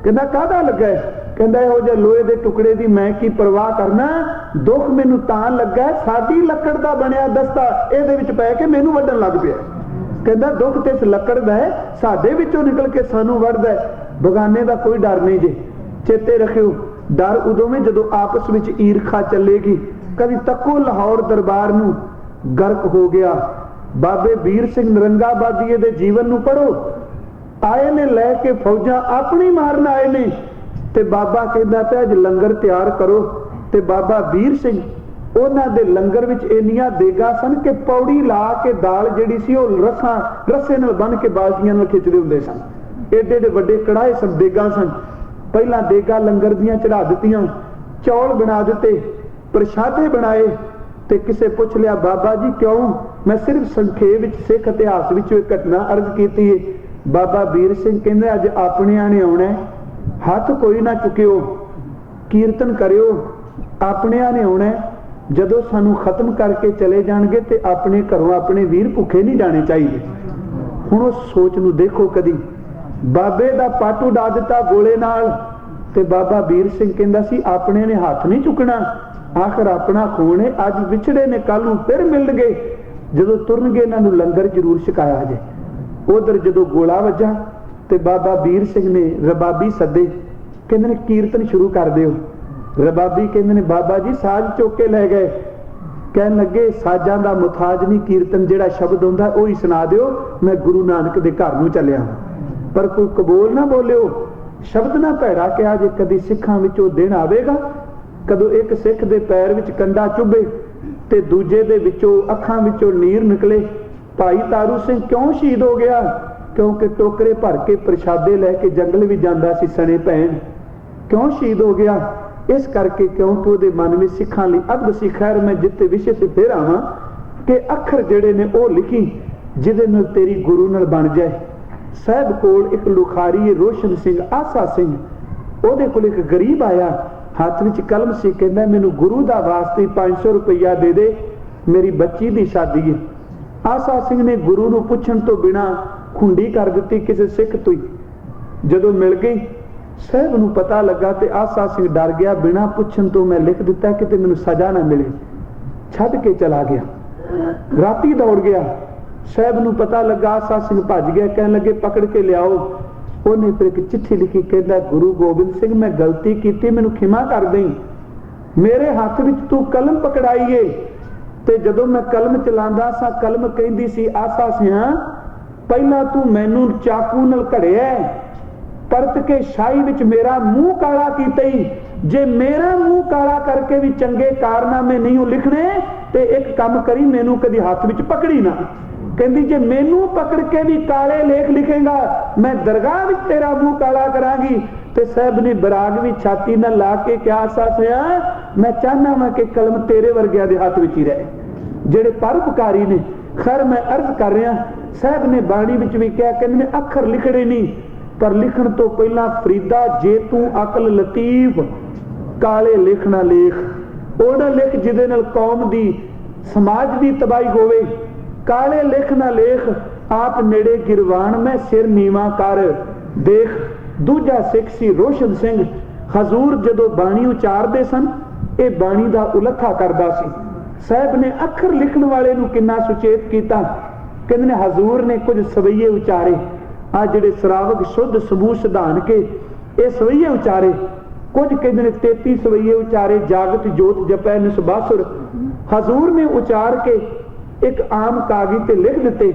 कहंदा काहदा लगा है? कहंदा इहो जिहे लोहे दे टुकड़े दी मैं की परवाह करना, दुख मैनू तां लगा साडी लकड़ दा बनिया दस्ता इहदे विच पै के मैनू वड्डण लग पिया। कहंदा दुख ते इस लकड़ दा है, साडे विचों निकल के सानू वड्डदा है, बगाने दा कोई डर नहीं जे। चेते रखियो डर उदों में जदों आपस विच ईरखा चलेगी, कभी तको लाहौर दरबार नूं गर्क हो गया। बाबे वीर सिंह नरंगाबादी दे जीवन नूं पढ़ो, आए ने लैके फौजां अपनी मारन आए ने ते बाबा कहता पिया अज लंगर तैयार करो। ते बाबा वीर सिंह उन्हां दे लंगर विच इन्नियां देगा सन कि पौड़ी ला के दाल जिहड़ी सी ओह रस्से नाल बन के बाल्टियां नाल खिचदे हुंदे सन। एडे एडे वड्डे कड़ाहे सन, देगा सन। पहला देगा लंगर दियां चढ़ा दित्तियां, चौल बना दिते, प्रशादे बनाए। ते किसे पुछ लिया बाबा जी क्यों? मैं सिर्फ संखेप विच सिख इतिहास विच एक घटना अर्ज कीती है। बाबा वीर सिंह कहंदे अज अपनियां ने आउणा है, हथ कोई ना चुकियो, कीर्तन करियो, अपनियां ने आउणा है। जदों सानू खत्म करके चले जाणगे ते अपने घरों अपने वीर भुखे नहीं जाने चाहिए। हुण उस सोच नूं देखो, कदी बाबे दा पट उड़ा दिता गोले नाल ते बाबा वीर सिंह कहंदा सी अपने ने हाथ नहीं चुकना, आखिर अपना खून है, अज विछड़े ने कल नूं फिर मिलणगे, जदों तुरनगे इन्हां नूं लंगर जरूर छकाया जे। उधर जदों गोला वजा ते बाबा वीर सिंह ने रबाबी सदे, कहंदे ने कीर्तन शुरू कर दिओ। रबाबी कहंदे ने बाबा जी साज चुक के लै गए, कहन लगे साजां दा मुथाज नहीं, कीर्तन जिहड़ा शब्द हुंदा ओही सुना दिओ, मैं गुरु नानक दे घर नूं चलिया। पर कोई कबूल ना बोलिओ, शब्द ना भैड़ा कहा जे। कदी सिखां विचों दिन आवेगा कदों एक सिख दे पैर विच कंडा चुभे ते दूजे दे विचों अखां विचों नीर निकले। भाई तारू सिंह क्यों शहीद हो गया? क्योंकि टोकरे भर के प्रशादे लैके जंगल भी जांदा सी सने भैन। क्यों शहीद हो गया? इस करके क्योंकि उहदे मन में सिखां लई अद सी। खैर मैं जिते विषय ते फिर आवां कि अखर जिहड़े ने ओह लिखी जिहदे नाल तेरी गुरु नाल बन जाए। साहब कोल एक लुखारी रोशन सिंह आसा सिंह, ओहदे कोल एक गरीब आया, हाथ विच कलम सी, कहंदा मैनू गुरु दा वास्ते 500 रुपया दे दे, मेरी बच्ची दी शादी है। आसा सिंह ने गुरु नूं पुछण तो बिना खुंडी कर दित्ती किसी सिख तो ही। जदों मिल गई साहब नूं पता लगा ते आसा सिंह डर गया, बिना पुछण तो मैं लिख दिता किते मैनूं सजा ना मिले, छड्ड के चला गया। राती दौड़ गया, साहब नूं पता लगा, आसा सिंह भज गया, कहन लगे पकड़ के लियाओ। उन्हें फिर एक चिट्ठी लिखी, कहता गुरु गोबिंद सिंह मैं गलती की, मैनूं खिमा कर दें, मेरे हाथ विच तू कलम पकड़ाई है ते जदों मैं कलम चलांदा सा कलम कहंदी सी आसा सिंह पहला तू मैनूं चाकू नाल घड़िया, परत के शाही विच मेरा मुंह काला कीता ही, जे मेरा मुंह काला करके भी चंगे कारनामे नहीं लिखने ते एक काम करी मैनूं कदी हाथ विच पकड़ी ना। कहंदी जे मैनू पकड़ के भी काले लेख लिखेगा मैं दरगाह विच तेरा मुंह काला करांगी। ते साहब ने बराग भी छाती न ला के क्या आसा सिया मैं चाहना वा कि कलम तेरे वर्गिया दे हाथ विच ही रहे जेड़े परोपकारी ने। खैर मैं अर्ज कर रहा, साहब ने बाणी विच भी कहा, कहंदे अखर लिखड़े नहीं पर लिखण तो पहला फरीदा जे तू अकल लतीफ काले लिखना लेख, ओह लिख जिहदे नाल कौम दी समाज दी तबाही होवे। काले लिख ना लेख आप नेड़े गिरवान में सिर नीवा कर देख। दूजा सिख सी रोशन सिंह, हजूर जदों बाणी उचारदे सन ये बाणी दा उलथा करदा सी। साहब ने अखर लिखण वाले नूं किन्ना सुचेत कीता। कहंदे ने हजूर ने कुछ सवैये उचारे, आ जिहड़े श्रावक शुद्ध समूह सिधान के ये सवैये उचारे, कुछ कहंदे ने 33 सवैये उचारे, जागत जोत जपै निसबासुर। हजूर ने उचार के एक आम कागज ते लिख दिते।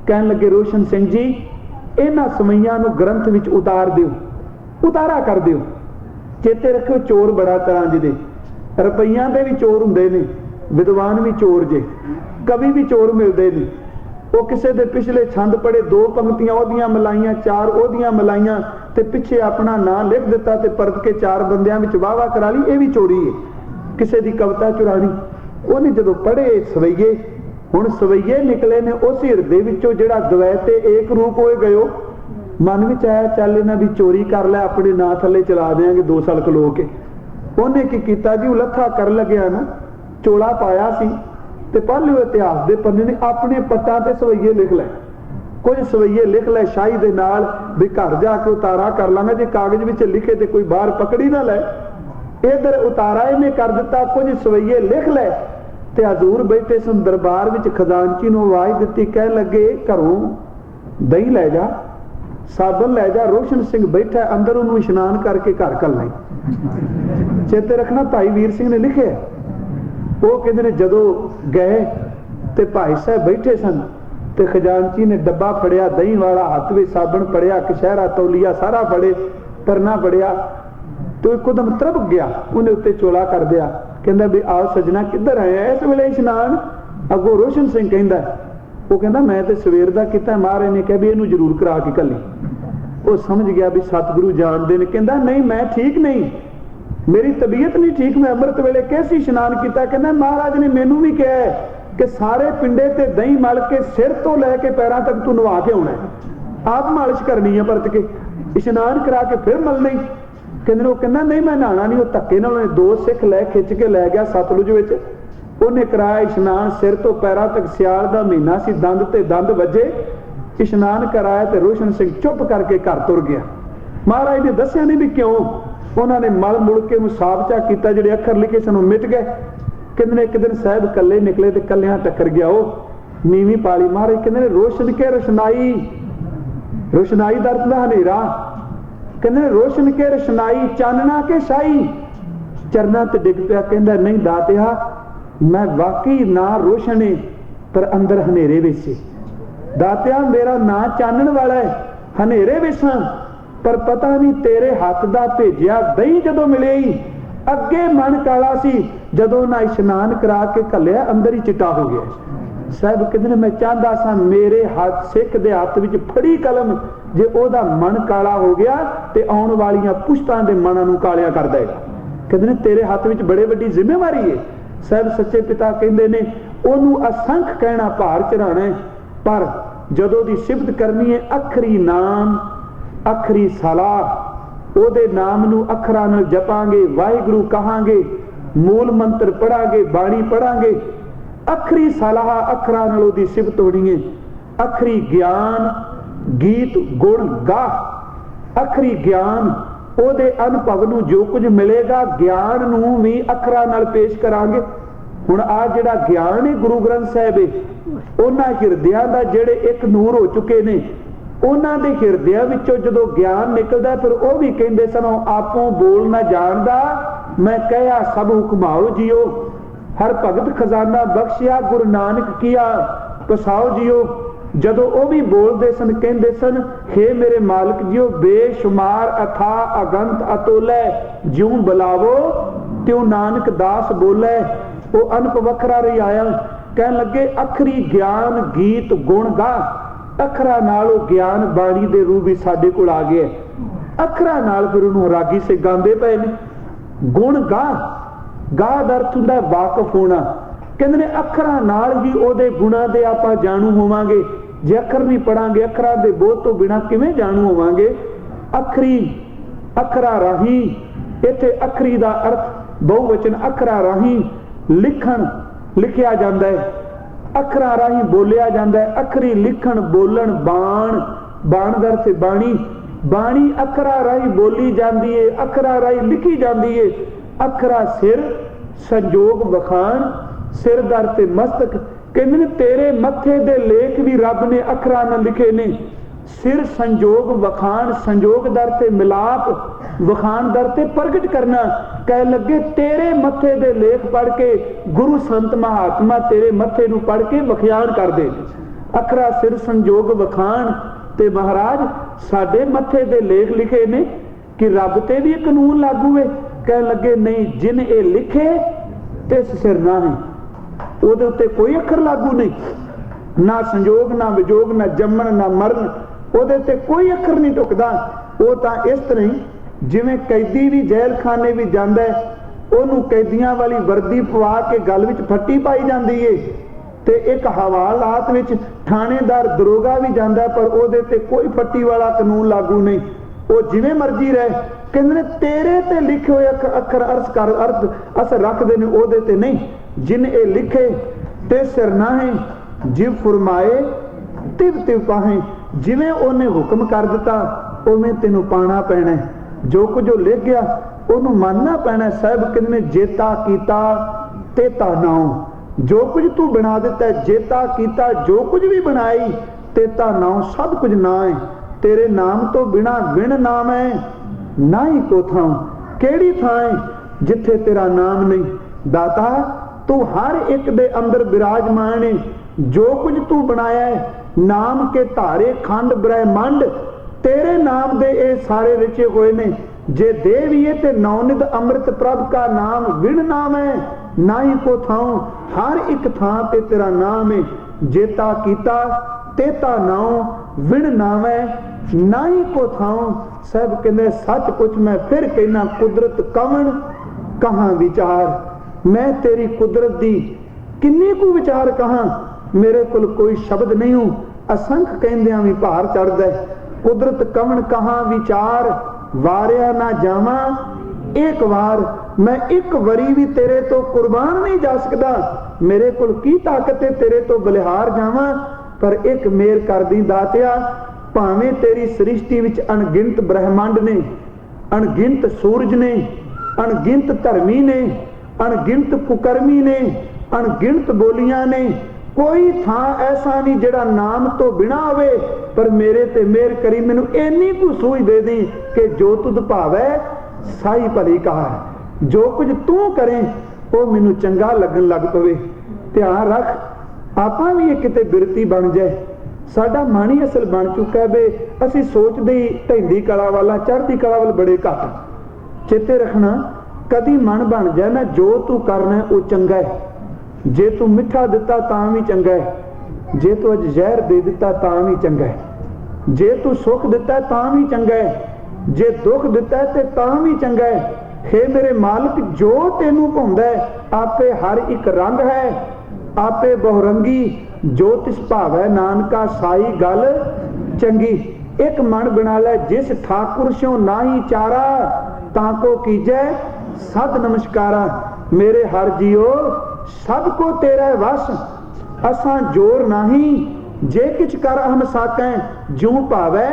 कहन लगे रोशन सिंह जी इन्हां समैयां नूं ग्रंथ विच उतार दिओ, उतारा कर दिओ। चेते रखिओ चोर बड़ा तरह जिहदे रुपइयां दे भी चोर हुंदे ने, विद्वान भी चोर जे, कवि भी चोर मिलदे ने। वो किसी दे पिछले छंद पढ़े, 2 पंक्तियां ओदियां मिलाइयां, 4 ओदियां मिलाइयां ते पिछे अपना नाम लिख दिता ते परत के 4 बंदियां विच वाह वाह करा ली। ये भी चोरी है, किसी दी कविता चुरानी। उन्हें जदों पढ़े सवैये, हुण सवैये निकले ने उस हिरदे विचों जिहड़ा द्वैते एक रूप होए गयो। मन विच आया चल इन्हां दी चोरी कर लै, अपने नां थल्ले चला देंगे 2 साल खलो के। उन्हें की कीता जी, उलथा कर लग्या ना, चोला पाया सी ते पढ़ लिओ इतिहास दे पन्ने ने, अपने पट्टां ते सवैये लिख लै। कुछ सवैये लिख लै शाही दे नाल भी घर जाके उतारा कर लांगा, जे कागज विच लिखे ते कोई बाहर पकड़ी ना लै। इधर उतारा इन्हें कर दिता, कुछ सवैये लिख लै ते हजूर बैठे सन दरबार विच। खजानची नूं आवाज़ दित्ती, कह लगे घरों दही लै जा, साबन लै जा। रोशन सिंह बैठा अंदर, उन्होंने इशनान करके घर घल्ला। चेते रखना भाई वीर सिंह ने लिखे वो कहते ने जदों गए ते भाई साहब बैठे सन ते खजानची ने डब्बा फड़िया दही वाला, हाथ में साबन फड़िया, कशहरा तौलिया सारा फड़े, परना फड़िया, तो एकदम तरप गया, उन्हें उत्ते चोला कर दिया। कहता भी आओ सजना किधर आए इस वेले इशनान? अगो रोशन सिंह कहता वो कहता मैं तो सवेर का किया, महाराज ने कहा भी इनू जरूर करा के घली। वो समझ गया भी सतगुरु जानते ने। कहता नहीं मैं ठीक नहीं, मेरी तबीयत नहीं ठीक, मैं अमृत वेले कैसे इशनान किया? कहना महाराज ने मैनू भी कहा है कि सारे पिंडे ते दही मल के सिर तो लैके पैरों तक तू नवा के आना है, आप मालिश करनी है, परत के इशनान करा के फिर मलना ही। कहते कहना नहीं मैं नहाना नहीं। वो धक्के नाल दो सिख लै खिंच के लै गया सतलुज विच, उन्हें कराया इशनान सिर तो पैरों तक। सियाल का महीना सी, दंद ते दंद वजे, इशनान कराया तो रोशन सिंह चुप करके घर तुर गया। महाराज ने दसिया नहीं भी क्यों, उन्होंने मल मुड़ के साफ चा किया, जिहड़े अखर लिखे सन मिट गए। कहते एक दिन साहब कले निकले तो कलियां टक्कर गया वो नीवी पाली। महाराज कहते रोशन के रोशनाई, रोशनाई दर्द का हनेरा, कहते रोशन के रोशनाई चानना के शाही, चरना ते डिग पिया। कहता नहीं दातिया मैं वाकई ना रोशन है पर अंदर हनेरे विच से। दातिया मेरा ना चानन वाला है, हनेरे विच हां, पर पता नहीं तेरे हाथ दा भेजिया दही जदों मिले ही अगे मन काला सी, जदों ना इशनान करा के घलिया अंदर ही चिट्टा हो गया। साहब कहते मैं चाहता सा मेरे हाथ सिख दे हाथ विच फड़ी कलम, जे ओदा मन काला हो गया ते आउण वालियां पुश्तां दे मनां नूं कालियां कर देगा। कहते तेरे हाथ विच बड़े वड्डी जिम्मेवारी है। साहब सच्चे पिता कहते ने ओनू असंख कहना भार चढ़ाना है, पर जदों दी सिफत करनी है अखरी नाम अखरी सलाह, ओदे नाम नू अखरां नाल जपांगे, वाहिगुरू कहांगे, मूल मंत्र पढ़ांगे, बाणी पढ़ांगे, अखरी सलाह अखरां नाल ओदी सिफत होनी है। अखरी ज्ञान गीत गुण गा, अखरी ज्ञान ओदे अनुभव नू जो कुछ मिलेगा ज्ञान नू भी अखरां नाल पेश करांगे। हुण आ जिहड़ा ज्ञान है गुरु ग्रंथ साहिब है, उन्हां हिरदियां दा जिहड़े एक नूर हो चुके ने, उन्हां दे हिरदियां विचों जदों ज्ञान निकलदा फिर वो भी कहंदे सन आपों बोल ना जानदा, मैं कहा सब हुक्माओ जियो, हर भगत खजाना बख्शिया गुरु नानक किया पसाओ जियो। जदों वो भी बोलते सन कहते सन हे मेरे मालिक जियो बेशुमार अथा अगंत अतोलै, ज्यों बुलावो त्यों नानक दास बोलै। वो अनप वखरा रही आया, कह लगे अखरी ज्ञान गीत गुण गा, अखरा नाल ज्ञान बाणी दे रूप भी साडे कोल आ गए। अखरा नाल फिर उन्होंने रागी से गांदे पे ने गुण गा, गा दा अर्थ हुंदा वाकफ होना। कहते ने अखरां नाल ही ओदे गुणां दे आपां जाणू होवांगे, जे अखर नहीं पढ़ांगे अखरां दे बोध तो बिना किवें जाणू होवांगे। अखरी अखरा राही, इत्थे अखरी दा अर्थ बहुवचन अखरा राही लिखण लिखिया जांदा है, अखरां राही बोलिया जांदा है। अखरी लिखण बोलण बाण, बाण दा अर्थ बाणी, बाणी अखरां राही बोली जांदी है, अखरां राही लिखी जांदी है। अखरा सिर संजोग वखाण, सिर दर ते मस्तक, कहते तेरे मथे दे लेख भी रब ने अखरां नाल लिखे ने। सिर संजोग वखाण, संजोग दर ते मिलाप, वखाण दर ते प्रगट करना। कह लगे तेरे मथे दे लेख पढ़ के गुरु संत महात्मा तेरे मथे नू पढ़ के वखियान कर दे। अखरा सिर संजोग वखाण ते महाराज साडे मथे दे लेख लिखे ने कि रब ते भी कानून लागू है। कह लगे नहीं, जिन ए लिखे तिस सिर ना है, ओदे उत्ते कोई अखर लागू नहीं, ना संजोग ना विजोग ना जम्मण ना मरण, ओदे ते कोई अखर नहीं टुकदा। वो तां इस तरह ही जिवें कैदी भी जेल खाने भी जांदा है, ओनू कैदियां वाली वर्दी पवा के गल विच फट्टी पाई जांदी है, ते एक हवालात विच थानेदार दरोगा भी जांदा है, पर ओदे ते कोई फट्टी वाला कानून लागू नहीं, वो जिवें मर्जी रहे। कहंदे तेरे ते लिखे हुए अखर अर्थ कर अर्थ असर रखदे ने, ओदे ते नहीं। जिन ए लिखे ते सिर ना है, जिव फरमाए तिव तिव पाहे, जिवें ओने हुक्म कर दिता उवें तेनू पाना पैना है। जो कुछ लिख गया ओनू मानना पैना। साहब कहंदे जेता कीता तेता नाओ, जो कुछ तू बना दिता है जेता कीता, जो कुछ भी बनाई तेता नाओ, सब कुछ ना है। तेरे नाम तो बिना विण नाम है, ना ही को थां केड़ी थां है जिथे तेरा नाम नहीं। दाता तू हर एक दे अंदर विराजमान है। जो कुछ तू बनाया है, नाम के धारे खंड ब्रह्मांड तेरे नाम दे ए सारे रचे हुए ने। जे दे भी है ते नौनिध अमृत प्रभ का नाम विण नाम है। ना ही को थाओ हर एक थां ते तेरा नाम है। जेता कीता तेता नाओ विण नाम है। ना ही को थाओ सब कहते सच कुछ मैं फिर कहना कुदरत कवन कहां विचार। मैं तेरी कुदरत दी किन्नी को विचार कहां, मेरे कोल कोई शब्द नहीं हूं। असंख कहंदियां भी भार चढ़दा। कुदरत कवन कहां विचार, वारिया ना जावा एक बार। मैं एक वरी भी तेरे तो कुर्बान नहीं जा सकता। मेरे कोल की ताकत है तेरे तो बलिहार जावा। पर एक मेर कर दी दातिया, भावें तेरी सृष्टि विच अणगिनत ब्रह्मांड ने, अणगिनत सूरज ने, अणगिनत धर्मी ने, अणगिनत कुकर्मी ने, अणगिनत बोलियां ने, कोई थां ऐसा नहीं जेड़ा नाम तो बिना होवे। पर मेरे ते मेहर करी मैनू इन्नी को सूझ दे दी कि जो तुद भावै साई भली कहा। जो कुछ तू करें वो मैनू चंगा लगन लग पवे। ध्यान रख आपां भी किते बिरती बन जाए। साडा मन ही असल बन चुका है बे असीं सोचदे ही ढैंदी कला वाला चढ़दी कला वाल बड़े घट। चेते रखना कदी मन बन जाए ना जो तू करना वो चंगा है। जे तू मिठा दिता तां भी चंगा है, जे तू अज जहर दे दिता तां भी चंगा है, जे तू सुख दिता तां भी चंगा है, जे दुख दिता ते तां भी चंगा है। हे मेरे मालिक जो तेनू भाउंदा है आपे हर एक रंग है, आपे बहुरंगी जो तिस भावै नानका साई गल चंगी। एक मन बना लै जिस ठाकुर स्यों नाही चारा, ताको कीजै सद नमस्कारा। मेरे हर जियो सब को तेरा वस, असां जोर नाही जे किछ कर हम साकें। जू भावै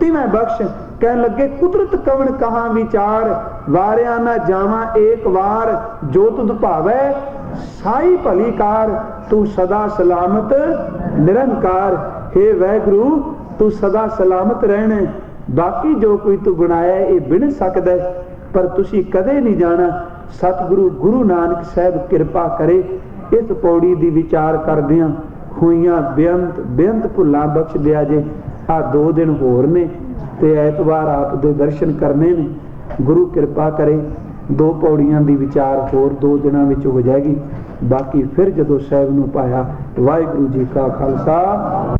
तिवें बख्श। कहन लगे कुदरत कवन कहां विचार, वारिया ना जावा एक बार। जो तुद भावै साई भली कार, तू सदा सलामत निरंकार। हे वैगुरु तू सदा सलामत रहना। बाकी जो कोई तू बनाया ये बिन सकदा है, पर तुसी कदे नहीं जाना। सतगुरु गुरु नानक साहब किरपा करे। इस पौड़ी दी विचार करदियां होइयां बेअंत बेअंत भुल्लां बख्श दिया जे। आ 2 दिन होर ने ते ऐतवार आप दे दर्शन करने ने। गुरु किरपा करे 2 पौड़ियां दी विचार होर 2 दिनां विच हो जाएगी। बाकी फिर जदों साहब नूं पाया। वाहिगुरू जी का खालसा